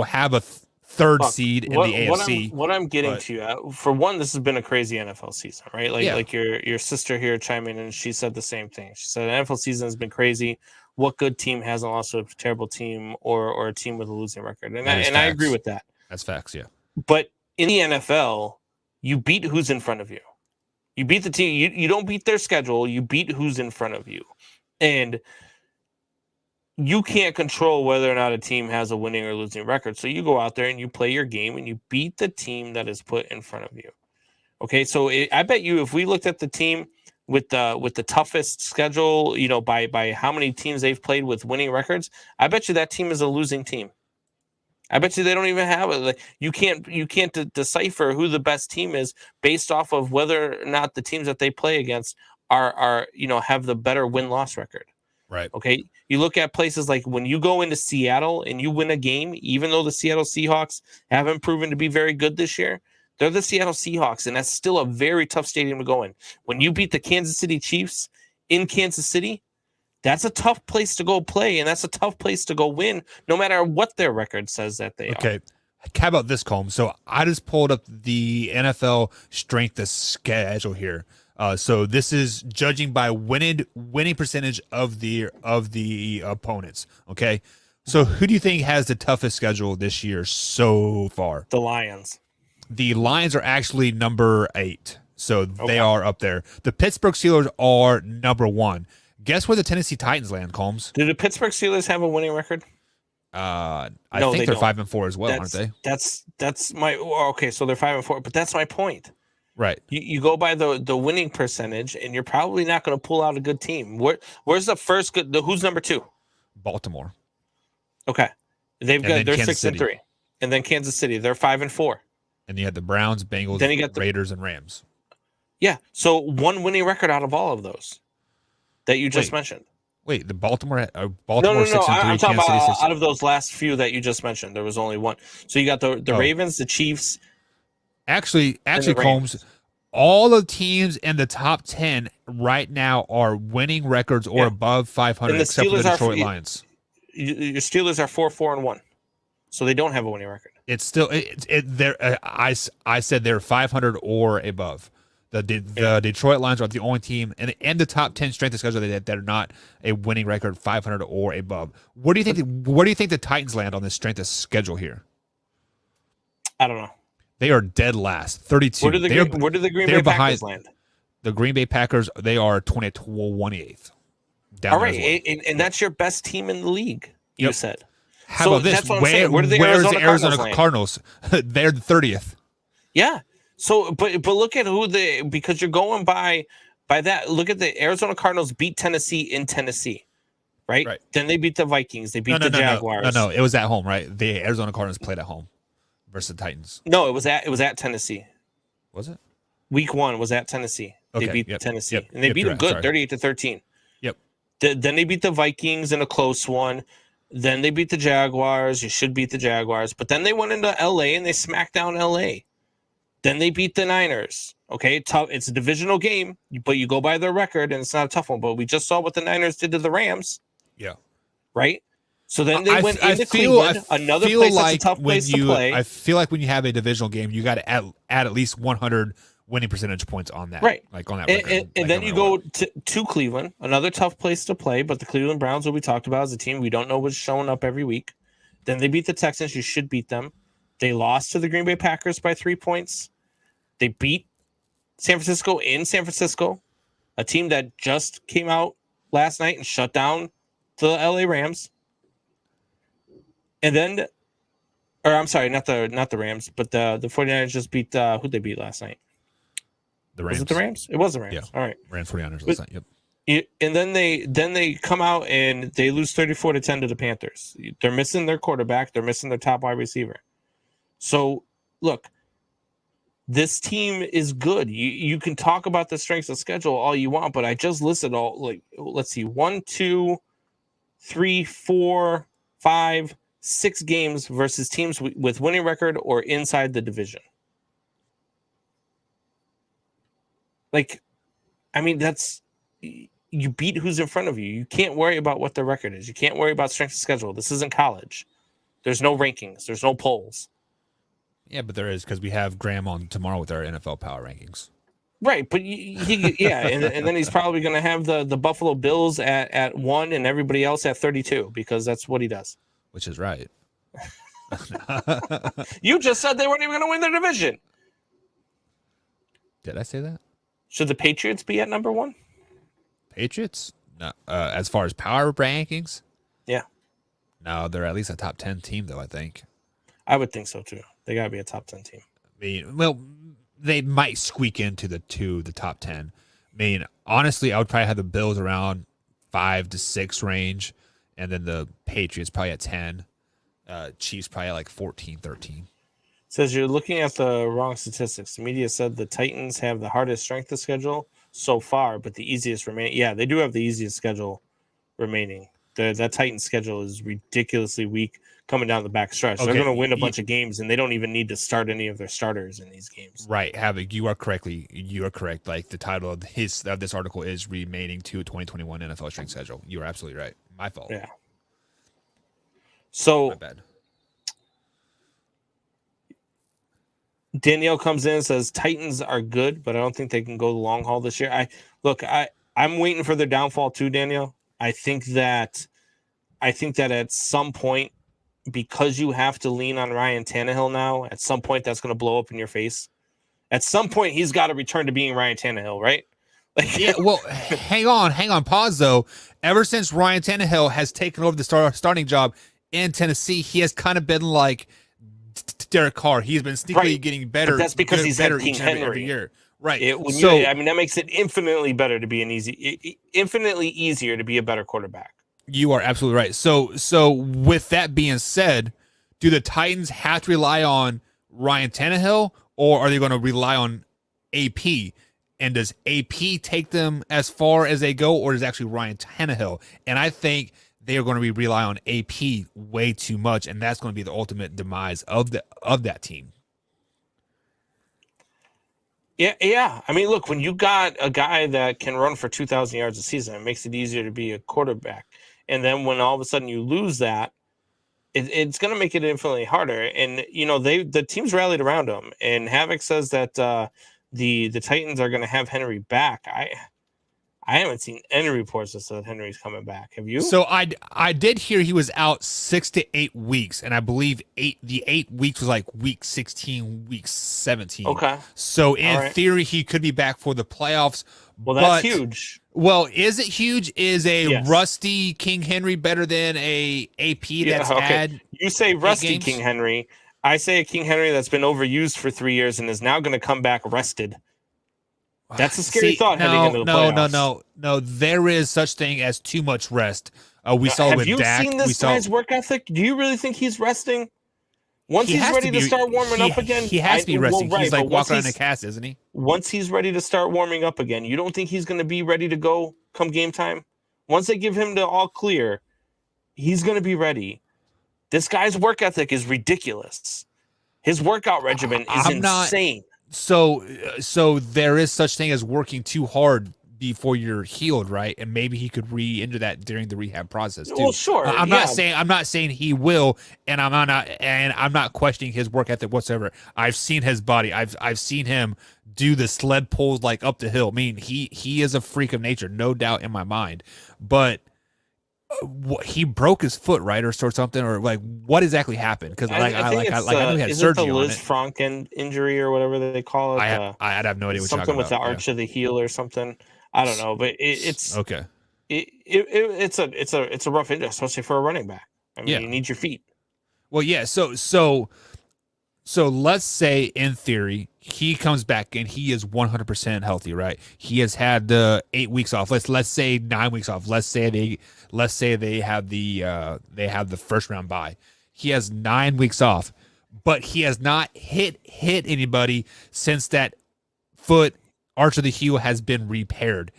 have a third seed in the AFC. What I'm getting to, for one, this has been a crazy NFL season, right? Like your sister here chimed in and she said the same thing. She said the NFL season has been crazy. What good team hasn't lost to a terrible team or a team with a losing record? And I agree with that. That's facts, yeah. But in the NFL, you beat who's in front of you. You beat the team. You don't beat their schedule. You beat who's in front of you. And you can't control whether or not a team has a winning or losing record. So you go out there and you play your game and you beat the team that is put in front of you. Okay, so I bet you if we looked at the team with the toughest schedule, by how many teams they've played with winning records, I bet you that team is a losing team. I bet you they don't even have it. You can't decipher who the best team is based off of whether or not the teams that they play against are have the better win-loss record. Right. Okay. You look at places like when you go into Seattle and you win a game, even though the Seattle Seahawks haven't proven to be very good this year, they're the Seattle Seahawks, and that's still a very tough stadium to go in. When you beat the Kansas City Chiefs in Kansas City, that's a tough place to go play, and that's a tough place to go win, no matter what their record says that they are. Okay. How about this, Combs? So I just pulled up the NFL strength of schedule here. So this is judging by winning percentage of the opponents. Okay, so who do you think has the toughest schedule this year so far? The Lions. The Lions are actually number 8, so they are up there. The Pittsburgh Steelers are number 1. Guess where the Tennessee Titans land, Combs? Do the Pittsburgh Steelers have a winning record? I think they're 5-4 as well, aren't they? That's my okay. So they're 5-4, but that's my point. Right. You go by the winning percentage, and you're probably not going to pull out a good team. Where's the first good? Who's number 2? Baltimore. Okay, they're Kansas 6-3, and then Kansas City, they're 5-4. And you had the Browns, Bengals, then you got the Raiders, and Rams. Yeah, so one winning record out of all of those that you just mentioned. Wait, the Baltimore No. 6-3, I'm talking Kansas City about 6. out of those last few that you just mentioned. There was only one. So you got the Ravens, the Chiefs. Actually, Combs, all the teams in the top 10 right now are winning records or above 500, except for the Detroit Lions. Your Steelers are 4-4-1, so they don't have a winning record. It's still I said they're 500 or above. The Detroit Lions are the only team in the top 10 strength of schedule that are not a winning record 500 or above. Where do you think the Titans land on this strength of schedule here? I don't know. They are dead last, 32. Where do the Green Bay Packers land? The Green Bay Packers, they are 28th. All right, and that's your best team in the league, you said. How about this? That's what I'm saying. Where do the where's Arizona the Arizona Cardinals? They're the 30th. Yeah. So, but look at because you're going by that. Look at the Arizona Cardinals beat Tennessee in Tennessee, right? Right. Then they beat the Vikings. They beat No, the Jaguars. No. It was at home, right? The Arizona Cardinals played at home versus the Titans. No, it was at Tennessee. Was it? Week 1 was at Tennessee. Okay, They beat Tennessee, yep, and they beat them good, 38-13. Yep. Then they beat the Vikings in a close one. Then they beat the Jaguars. You should beat the Jaguars. But then they went into LA and they smacked down LA. Then they beat the Niners. Okay, tough. It's a divisional game, but you go by their record, and it's not a tough one. But we just saw what the Niners did to the Rams. Yeah. Right? So then they went into Cleveland, another place that's a tough place to play. I feel like when you have a divisional game, you got to add at least 100 winning percentage points on that. Right. Like on that record. And then you go to Cleveland, another tough place to play, but the Cleveland Browns, what we talked about, as a team we don't know what's showing up every week. Then they beat the Texans. You should beat them. They lost to the Green Bay Packers by 3 points. They beat San Francisco in San Francisco, a team that just came out last night and shut down the LA Rams. And then, or I'm sorry, not the Rams, but the 49ers just beat, who'd they beat last night? The Rams. Was it the Rams? It was the Rams. Yeah. All right. Rams 49ers last night. Yep. And then they come out and they lose 34-10 to the Panthers. They're missing their quarterback. They're missing their top wide receiver. So, look, this team is good. You can talk about the strengths of schedule all you want, but I just listed all, like, let's see, 1, 2, 3, 4, 5, 6 games versus teams with winning record or inside the division. Like, I mean, that's, you beat who's in front of you. You can't worry about what their record is. You can't worry about strength of schedule. This isn't college. There's no rankings. There's no polls. Yeah, but there is, because we have Graham on tomorrow with our NFL power rankings. Right, but and then he's probably going to have the Buffalo Bills at 1 and everybody else at 32 because that's what he does. Which is right. You just said they weren't even going to win their division. Did I say that? Should the Patriots be at number 1? Patriots? No. As far as power rankings? Yeah. No, they're at least a top 10 team, though, I think. I would think so, too. They got to be a top 10 team. I mean, well, they might squeak into the top 10. I mean, honestly, I would probably have the Bills around 5 to 6 range, and then the Patriots probably at 10. Chiefs probably at like 14, 13. Says you're looking at the wrong statistics. The media said the Titans have the hardest strength of schedule so far, but the easiest remaining. Yeah, they do have the easiest schedule remaining. That Titans schedule is ridiculously weak coming down the back stretch. Okay. They're going to win a bunch of games, and they don't even need to start any of their starters in these games. Right, Havoc, you are correct. Like, the title of this article is remaining to 2021 NFL strength schedule. You are absolutely right. My fault. Yeah. So my bad. Danielle comes in and says Titans are good, but I don't think they can go the long haul this year. I'm waiting for their downfall too, Danielle. I think that at some point, because you have to lean on Ryan Tannehill now, at some point that's going to blow up in your face. At some point, he's got to return to being Ryan Tannehill, right? Yeah, well, hang on, pause though. Ever since Ryan Tannehill has taken over the starting job in Tennessee, he has kind of been like Derek Carr. He's been sneakily getting better. But that's because he's better King every Henry. year. Right. That makes it infinitely better to be infinitely easier to be a better quarterback. You are absolutely right. So with that being said, do the Titans have to rely on Ryan Tannehill, or are they going to rely on AP? And does AP take them as far as they go, or is it actually Ryan Tannehill? And I think they are going to rely on AP way too much, and that's going to be the ultimate demise of that team. Yeah. I mean, look, when you got a guy that can run for 2,000 yards a season, it makes it easier to be a quarterback. And then when all of a sudden you lose that, it's going to make it infinitely harder. And the teams rallied around him. And Havoc says that the Titans are going to have Henry back. I haven't seen any reports that said Henry's coming back. Have you? So I did hear he was out 6 to 8 weeks, and I believe the 8 weeks was like week 16, week 17. Okay. So in theory, he could be back for the playoffs. Well, that's huge. Well, is it huge? Is a rusty King Henry better than a AP that's had? You say rusty King Henry. I say a King Henry that's been overused for 3 years and is now going to come back rested. That's a scary thought heading into the playoffs. No. There is such thing as too much rest. We saw it with Dak. Have you seen this guy's work ethic? Do you really think he's resting? Once he's ready to start warming up again, he has to be resting. Well, right, he's like walking around in a cast, isn't he? Once he's ready to start warming up again, you don't think he's going to be ready to go come game time? Once they give him the all clear, he's going to be ready. This guy's work ethic is ridiculous. His workout regimen is insane. So there is such thing as working too hard before you're healed, right? And maybe he could re-injure that during the rehab process too. Well, sure. I'm not saying he will, and I'm not questioning his work ethic whatsoever. I've seen his body. I've seen him do the sled pulls like up the hill. I mean, he is a freak of nature, no doubt in my mind. But he broke his foot, right, or something, or like what exactly happened? Because I know he had surgery the on Liz it. Franken injury or whatever they call it. I'd have no idea what you're talking about. Something with the arch of the heel or something. I don't know, but it's okay. It's a rough injury, especially for a running back. I mean, you need your feet. Well, yeah. So let's say in theory he comes back and he is 100% healthy, right? He has had the 8 weeks off. Let's say 9 weeks off. Let's say they have the first round bye. He has 9 weeks off, but he has not hit anybody since that foot arch of the heel has been repaired.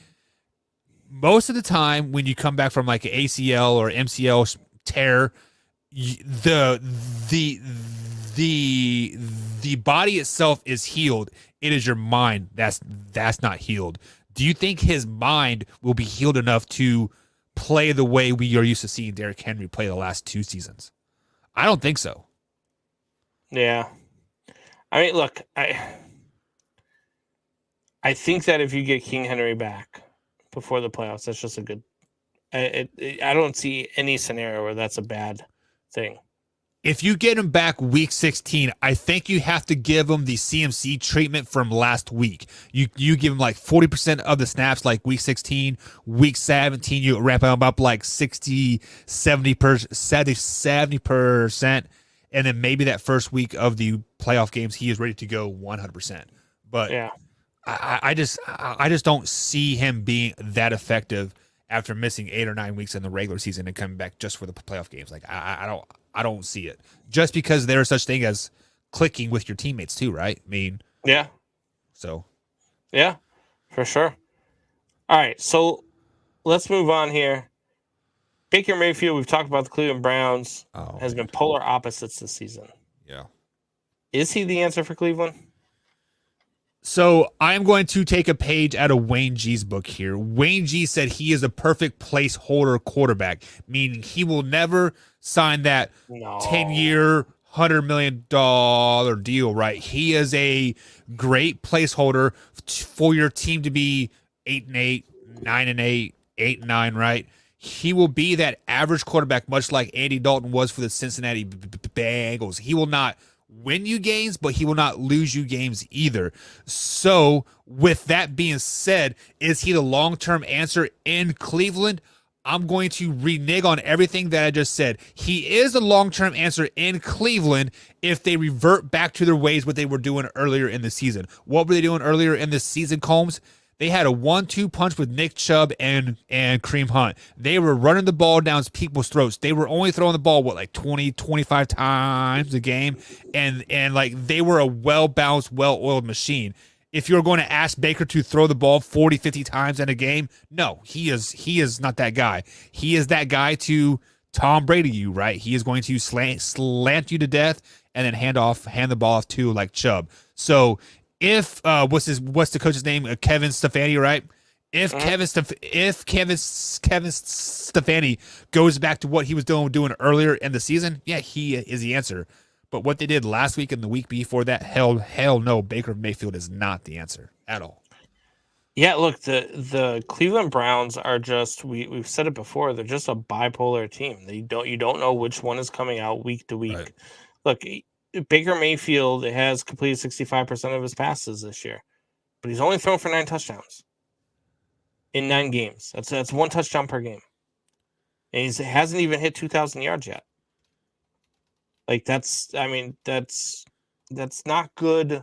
Most of the time when you come back from like an ACL or MCL tear, the body itself is healed. It is your mind that's not healed. Do you think his mind will be healed enough to play the way we are used to seeing Derrick Henry play the last 2 seasons? I don't think so. Yeah. I mean, look, I think that if you get King Henry back before the playoffs, that's just a good. I don't see any scenario where that's a bad thing. If you get him back week 16, I think you have to give him the CMC treatment from last week. You give him like 40% of the snaps like week 16, week 17, you ramp him up like 60, 70%, and then maybe that first week of the playoff games, he is ready to go 100%. But yeah. I just don't see him being that effective after missing 8 or 9 weeks in the regular season and coming back just for the playoff games. Like I don't see it. Just because there is such thing as clicking with your teammates too, right? I mean, yeah. So, yeah, for sure. All right, so let's move on here. Baker Mayfield, we've talked about the Cleveland Browns, has been polar opposites this season. Yeah. Is he the answer for Cleveland? So I'm going to take a page out of Wayne G's book here. Wayne G said he is a perfect placeholder quarterback, meaning he will never sign that 10-year, $100 million deal, right? He is a great placeholder for your team to be 8-8, 9-8, 8-9, right? He will be that average quarterback, much like Andy Dalton was for the Cincinnati Bengals. He will not win you games, but he will not lose you games either. So with that being said, is he the long-term answer in Cleveland? I'm going to renege on everything that I just said. He is a long-term answer in Cleveland if they revert back to their ways, what they were doing earlier in the season. What were they doing earlier in the season, Combs? They had a 1-2 punch with Nick Chubb and Kareem Hunt. They were running the ball down people's throats. They were only throwing the ball, like 20, 25 times a game. And like they were a well-balanced, well-oiled machine. If you're going to ask Baker to throw the ball 40, 50 times in a game, no, he is not that guy. He is that guy to Tom Brady you, right? He is going to slant you to death and then hand the ball off to like Chubb. So if what's the coach's name? Kevin Stefanski, right? If Kevin Stefanski goes back to what he was doing earlier in the season, yeah, he is the answer. But what they did last week and the week before that, hell no, Baker Mayfield is not the answer at all. Yeah, look, the Cleveland Browns are just we've said it before, they're just a bipolar team. You don't know which one is coming out week to week. Right. Look, Baker Mayfield has completed 65% of his passes this year, but he's only thrown for 9 touchdowns in 9 games. That's 1 touchdown per game. And he hasn't even hit 2,000 yards yet. Like that's not good.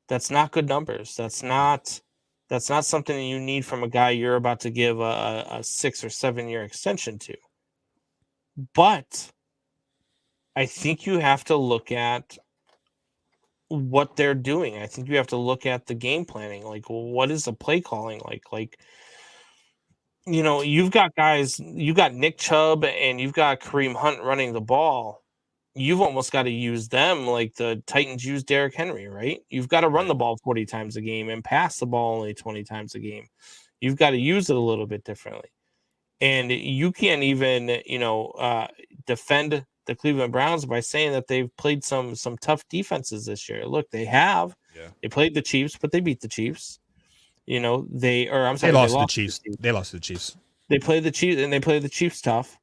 That's not good numbers. That's not something that you need from a guy you're about to give a 6 or 7 year extension to. But I think you have to look at what they're doing. I think you have to look at the game planning. Like, what is the play calling like? Like, you've got guys, you've got Nick Chubb and you've got Kareem Hunt running the ball. You've almost got to use them like the Titans use Derrick Henry, right? You've got to run the ball 40 times a game and pass the ball only 20 times a game. You've got to use it a little bit differently. And you can't even, defend the Cleveland Browns by saying that they've played some tough defenses this year. Look, they have. Yeah. They played the Chiefs, but they beat the Chiefs. They lost to the Chiefs. They lost to the Chiefs. They played the Chiefs, and they played the Chiefs tough.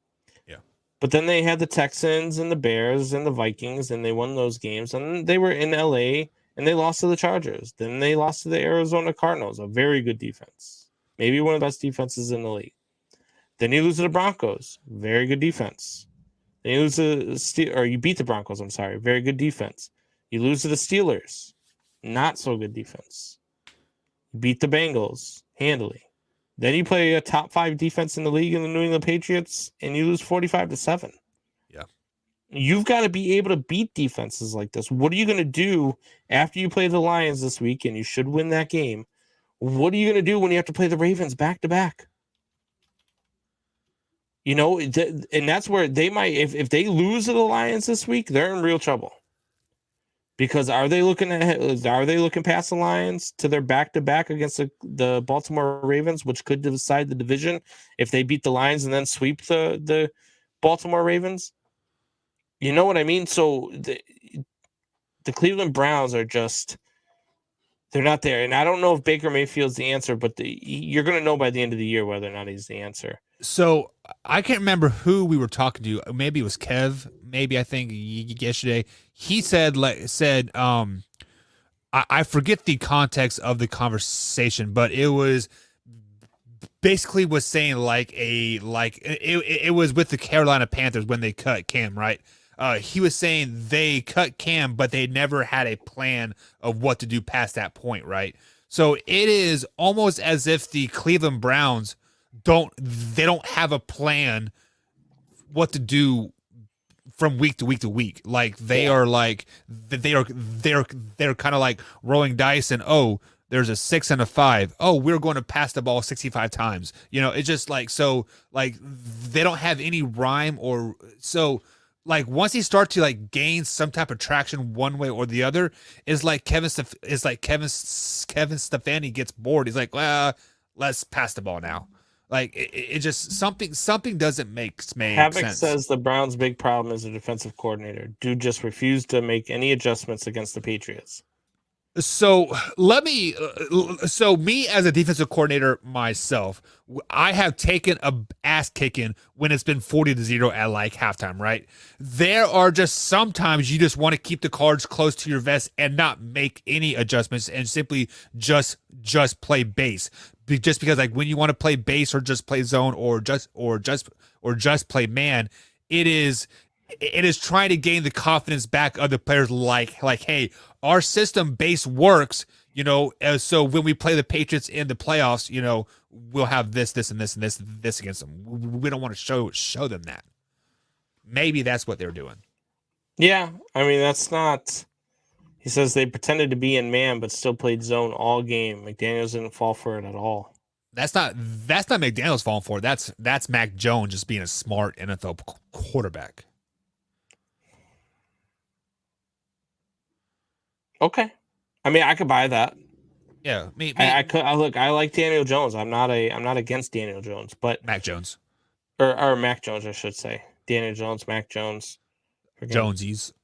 Yeah. But then they had the Texans and the Bears and the Vikings, and they won those games. And they were in LA, and they lost to the Chargers. Then they lost to the Arizona Cardinals, a very good defense. Maybe one of the best defenses in the league. Then you lose to the Broncos, very good defense. Then you lose to you beat the Broncos, I'm sorry, very good defense. You lose to the Steelers, not so good defense. You beat the Bengals handily. Then you play a top 5 defense in the league in the New England Patriots, and you lose 45-7. Yeah. You've got to be able to beat defenses like this. What are you going to do after you play the Lions this week, and you should win that game? What are you going to do when you have to play the Ravens back-to-back? And that's where they might, if they lose to the Lions this week, they're in real trouble. Because are they looking past the Lions to their back-to-back against the Baltimore Ravens, which could decide the division if they beat the Lions and then sweep the Baltimore Ravens? You know what I mean? So the Cleveland Browns are just, they're not there. And I don't know if Baker Mayfield's the answer, but you're going to know by the end of the year whether or not he's the answer. So I can't remember who we were talking to. Maybe it was Kev. Maybe I think yesterday he said I forget the context of the conversation, but it was basically was saying it was with the Carolina Panthers when they cut Cam, right? He was saying they cut Cam, but they never had a plan of what to do past that point, right? So it is almost as if the Cleveland Browns don't have a plan what to do from week to week to week. Like they're kind of like rolling dice and there's a 6 and a 5. We're going to pass the ball 65 times. It's just like, so like they don't have any rhyme or so. Like once he starts to like gain some type of traction one way or the other, it's like Kevin Stefanski gets bored. He's like, well, let's pass the ball now. Like it just something doesn't make Havoc sense. Says the Browns' big problem is a defensive coordinator. Dude just refused to make any adjustments against the Patriots. So me as a defensive coordinator myself, I have taken a ass kicking when it's been 40-0 at like halftime, right? There are just sometimes you just want to keep the cards close to your vest and not make any adjustments and simply just play base. Just because like when you want to play base or just play zone or just play man, it is trying to gain the confidence back of the players like, hey, our system base works, so when we play the Patriots in the playoffs, we'll have this, and this, and this against them. We don't want to show them that. Maybe that's what they're doing. Yeah. I mean, that's not, he says they pretended to be in man, but still played zone all game. McDaniels didn't fall for it at all. That's not McDaniels falling for it. That's Mac Jones just being a smart NFL quarterback. Okay, I mean I could buy that. Yeah, I could. I like Daniel Jones. I'm not against Daniel Jones, but Mac Jones or Mac Jones, I should say. Daniel Jones, Mac Jones, Jonesies.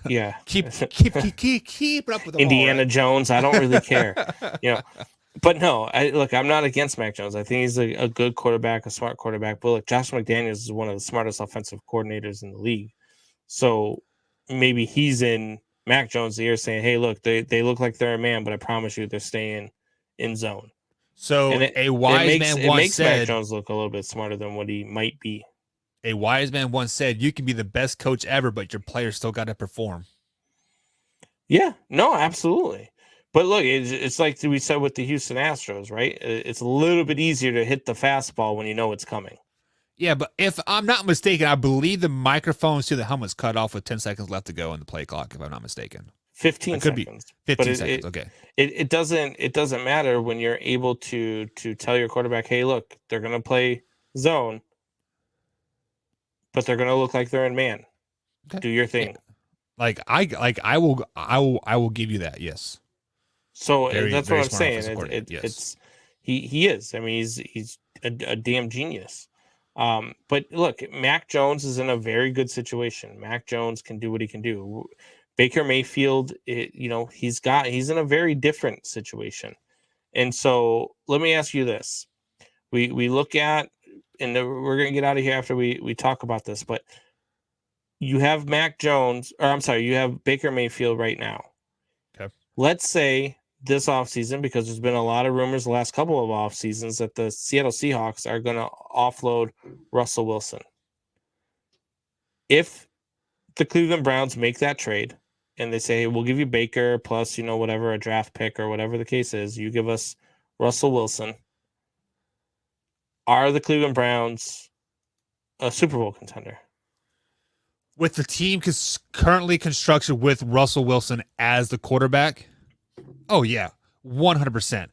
Yeah, keep it up with the Indiana ball, right? Jones. I don't really care, But no, I'm not against Mac Jones. I think he's a good quarterback, a smart quarterback. But look, Josh McDaniels is one of the smartest offensive coordinators in the league. So maybe he's in Mac Jones' ear saying, hey, look, they look like they're a man, but I promise you they're staying in zone. So a wise man once makes said, Mac Jones look a little bit smarter than what he might be. A wise man once said, "You can be the best coach ever, but your players still got to perform." Yeah, no, absolutely. But look, it's like we said with the Houston Astros, right? It's a little bit easier to hit the fastball when you know it's coming. Yeah, but if I'm not mistaken, I believe the microphones to the helmet's cut off with 10 seconds left to go in the play clock, if I'm not mistaken. 15 It could be seconds. 15 seconds, okay. It doesn't matter when you're able to tell your quarterback, hey, look, they're gonna play zone, but they're gonna look like they're in man. Okay. Do your thing. I will give you that, yes. So Very, that's very what I'm smart saying. offensive coordinator, yes. It's he is. I mean, he's a damn genius. But look, Mac Jones is in a very good situation. Mac Jones can do what he can do. Baker Mayfield, he's in a very different situation. And so let me ask you this. We look at, and we're going to get out of here after we talk about this, but you have Mac Jones, or I'm sorry, you have Baker Mayfield right now. Okay. Let's say this offseason, because there's been a lot of rumors the last couple of off seasons that the Seattle Seahawks are going to offload Russell Wilson. If the Cleveland Browns make that trade and they say, we'll give you Baker plus, whatever, a draft pick or whatever the case is, you give us Russell Wilson, are the Cleveland Browns a Super Bowl contender? With the team currently constructed with Russell Wilson as the quarterback, oh yeah, 100%.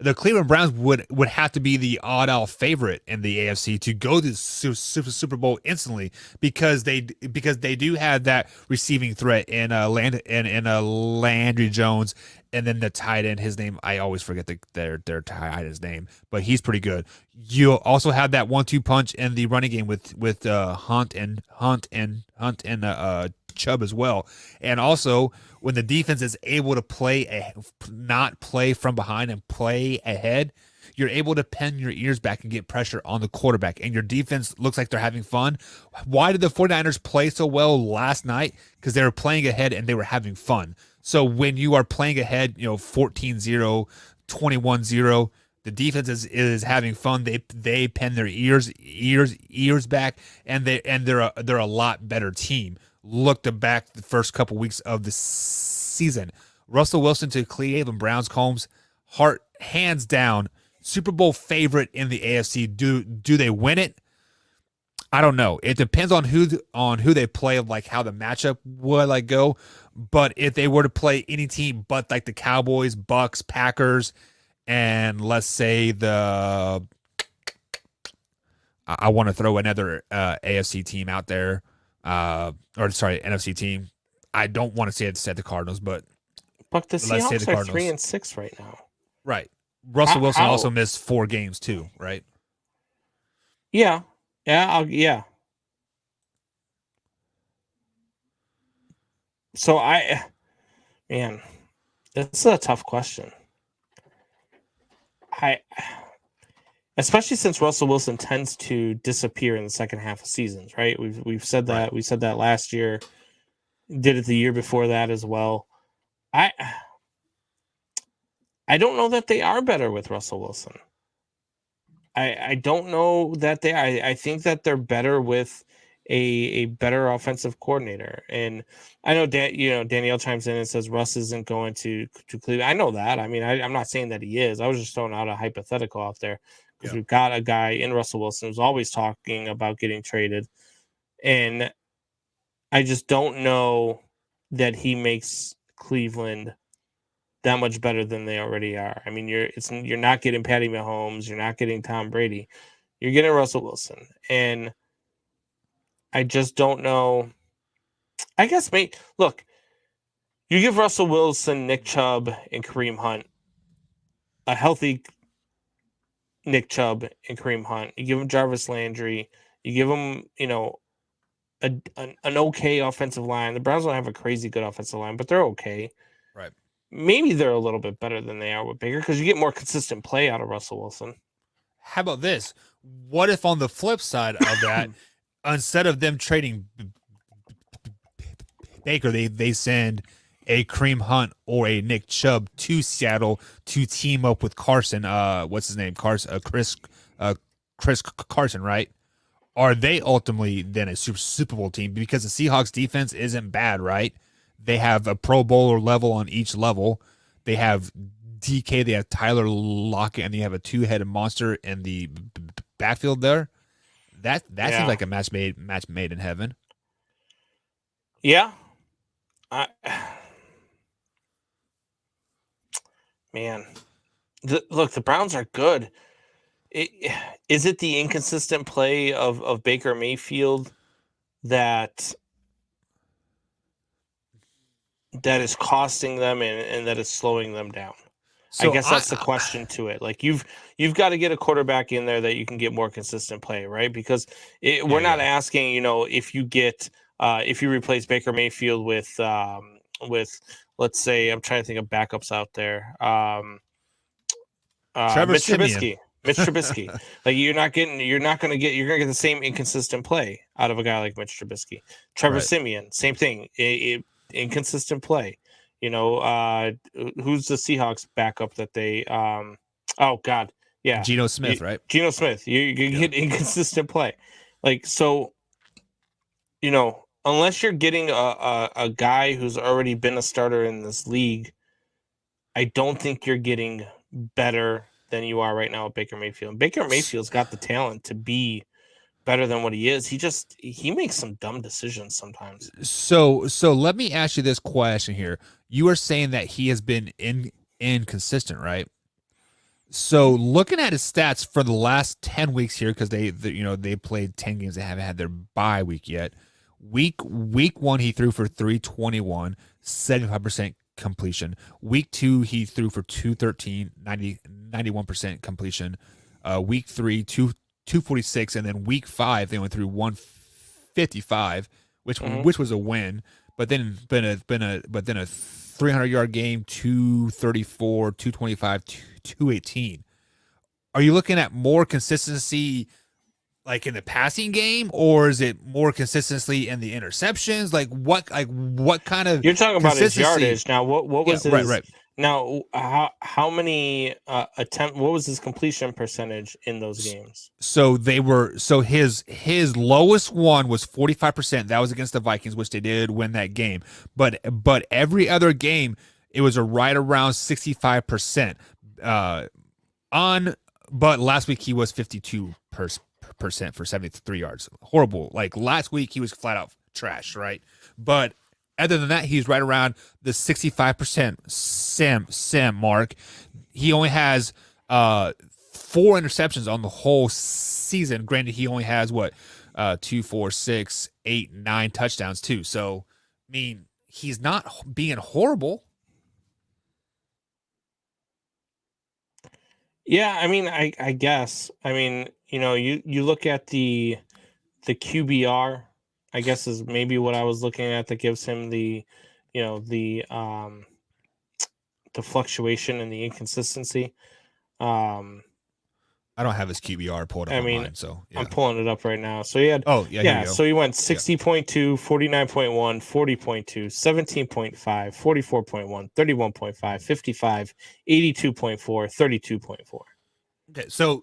The Cleveland Browns would have to be the odd-out favorite in the AFC to go to Super Bowl instantly because they do have that receiving threat in Landry Jones, and then the tight end, his name I always forget their tight end's name, but he's pretty good. You also have that 1-2 punch in the running game with Hunt and Chubb as well, and also when the defense is able to not play from behind and play ahead, you're able to pen your ears back and get pressure on the quarterback, and your defense looks like they're having fun. Why did the 49ers play so well last night? Because they were playing ahead and they were having fun. So when you are playing ahead, 14-0, 21-0, the defense is having fun. They pen their ears back, and they're a lot better team. Looked back the first couple weeks of the season. Russell Wilson to Cleveland Browns, Combs, heart hands down, Super Bowl favorite in the AFC. Do they win it? I don't know. It depends on who they play, like how the matchup would go. But if they were to play any team but like the Cowboys, Bucks, Packers, and let's say I want to throw another AFC team out there. NFC team. I don't want to say it's the Cardinals, but the let's say the Seahawks are Cardinals. 3-6 right now. Right. Russell Wilson also missed 4 games too, right? Yeah. Yeah. So man, this is a tough question. Especially since Russell Wilson tends to disappear in the second half of seasons, right? We've said that. Right. We said that last year. Did it the year before that as well. I don't know that they are better with Russell Wilson. I don't know that they. I think that they're better with a better offensive coordinator. And I know Danielle chimes in and says Russ isn't going to Cleveland. I know that. I mean, I'm not saying that he is. I was just throwing out a hypothetical out there. Because we've got a guy in Russell Wilson who's always talking about getting traded. And I just don't know that he makes Cleveland that much better than they already are. I mean, you're not getting Patty Mahomes. You're not getting Tom Brady. You're getting Russell Wilson. And I just don't know. I guess, look, you give Russell Wilson, Nick Chubb, and Kareem Hunt a healthy Nick Chubb and Kareem Hunt. You give him Jarvis Landry. You give him, an okay offensive line. The Browns don't have a crazy good offensive line, but they're okay. Right. Maybe they're a little bit better than they are with Baker because you get more consistent play out of Russell Wilson. How about this? What if on the flip side of that, instead of them trading Baker, they send a Kareem Hunt or a Nick Chubb to Seattle to team up with Carson. What's his name? Chris Carson, right? are they ultimately then a Super Bowl team? Because the Seahawks defense isn't bad, right? They have a Pro Bowler level on each level. They have DK, they have Tyler Lockett, and they have a two-headed monster in the backfield there. That seems like a match made in heaven. Yeah. Man. Look, the Browns are good. Is it the inconsistent play of Baker Mayfield that is costing them and that is slowing them down? So I guess that's the question to it. Like you've got to get a quarterback in there that you can get more consistent play, right? Because we're not asking, if you get if you replace Baker Mayfield with let's say, I'm trying to think of backups out there. Mitch Trubisky. Like you're gonna get the same inconsistent play out of a guy like Mitch Trubisky. Trevor Siemian, same thing. Inconsistent play. Who's the Seahawks backup that they Geno Smith, right? Geno Smith. You get inconsistent play. Like so, unless you're getting a guy who's already been a starter in this league, I don't think you're getting better than you are right now with Baker Mayfield. And Baker Mayfield's got the talent to be better than what he is. He makes some dumb decisions sometimes. So let me ask you this question here. You are saying that he has been inconsistent, right? So looking at his stats for the last 10 weeks here, because they played 10 games, they haven't had their bye week yet. Week 1 he threw for 321, 75% completion. Week 2 he threw for 213, 91% completion. Week 3 246, and then week 5 they went through 155, which was a win. But then been a 300-yard game, 234, 225, 218. Are you looking at more consistency like in the passing game, or is it more consistency in the interceptions? Like what kind of you're talking about his yardage now? What was his right? Now how many what was his completion percentage in those games? So his lowest one was 45%. That was against the Vikings, which they did win that game. But every other game it was right around 65%. But last week he was 52% for 73 yards. Horrible. Like last week he was flat out trash, right? But other than that, he's right around the 65% Sam mark. He only has 4 interceptions on the whole season. Granted, he only has 2, 4, 6, 8, 9 touchdowns too. So, I mean, he's not being horrible. Yeah, I mean, I guess. I mean, you look at the QBR, I guess is maybe what I was looking at that gives him the fluctuation and the inconsistency. I don't have his QBR pulled up online, so yeah. I'm pulling it up right now. So he had so he went 60.2, 49.1, 40.2, 17.5, 44.1, 31.5, 55, 82.4, 32.4. Okay, so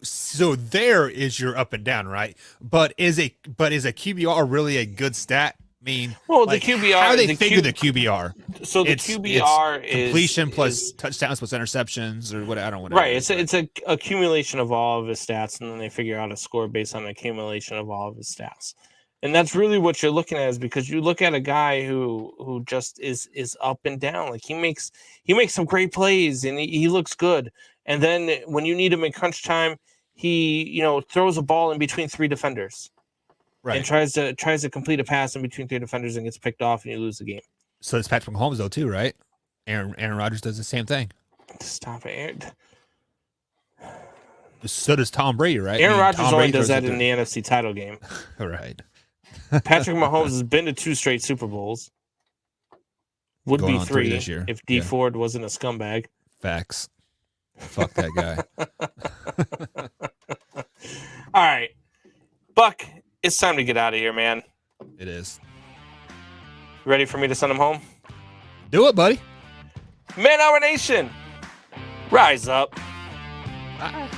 there is your up and down, right? But is a QBR really a good stat? I mean, well, the QBR. How do they figure the QBR? So the QBR is completion plus touchdowns plus interceptions, or what? I don't want. Right. It's a accumulation of all of his stats, and then they figure out a score based on the accumulation of all of his stats. And that's really what you're looking at, is because you look at a guy who just is up and down. Like he makes some great plays and he looks good. And then when you need him in crunch time, he throws a ball in between 3 defenders. Right. And tries to complete a pass in between 3 defenders and gets picked off, and you lose the game. So it's Patrick Mahomes though too, right? Aaron Rodgers does the same thing. Stop it. So does Tom Brady, right? Aaron Rodgers only does that in the NFC title game. All right. Patrick Mahomes has been to 2 straight Super Bowls. Would be 3 this year if D Ford wasn't a scumbag. Facts. Fuck that guy. All right, Buck. It's time to get out of here, man. It is. Ready for me to send him home? Do it, buddy. Man Hour Nation, rise up. Bye.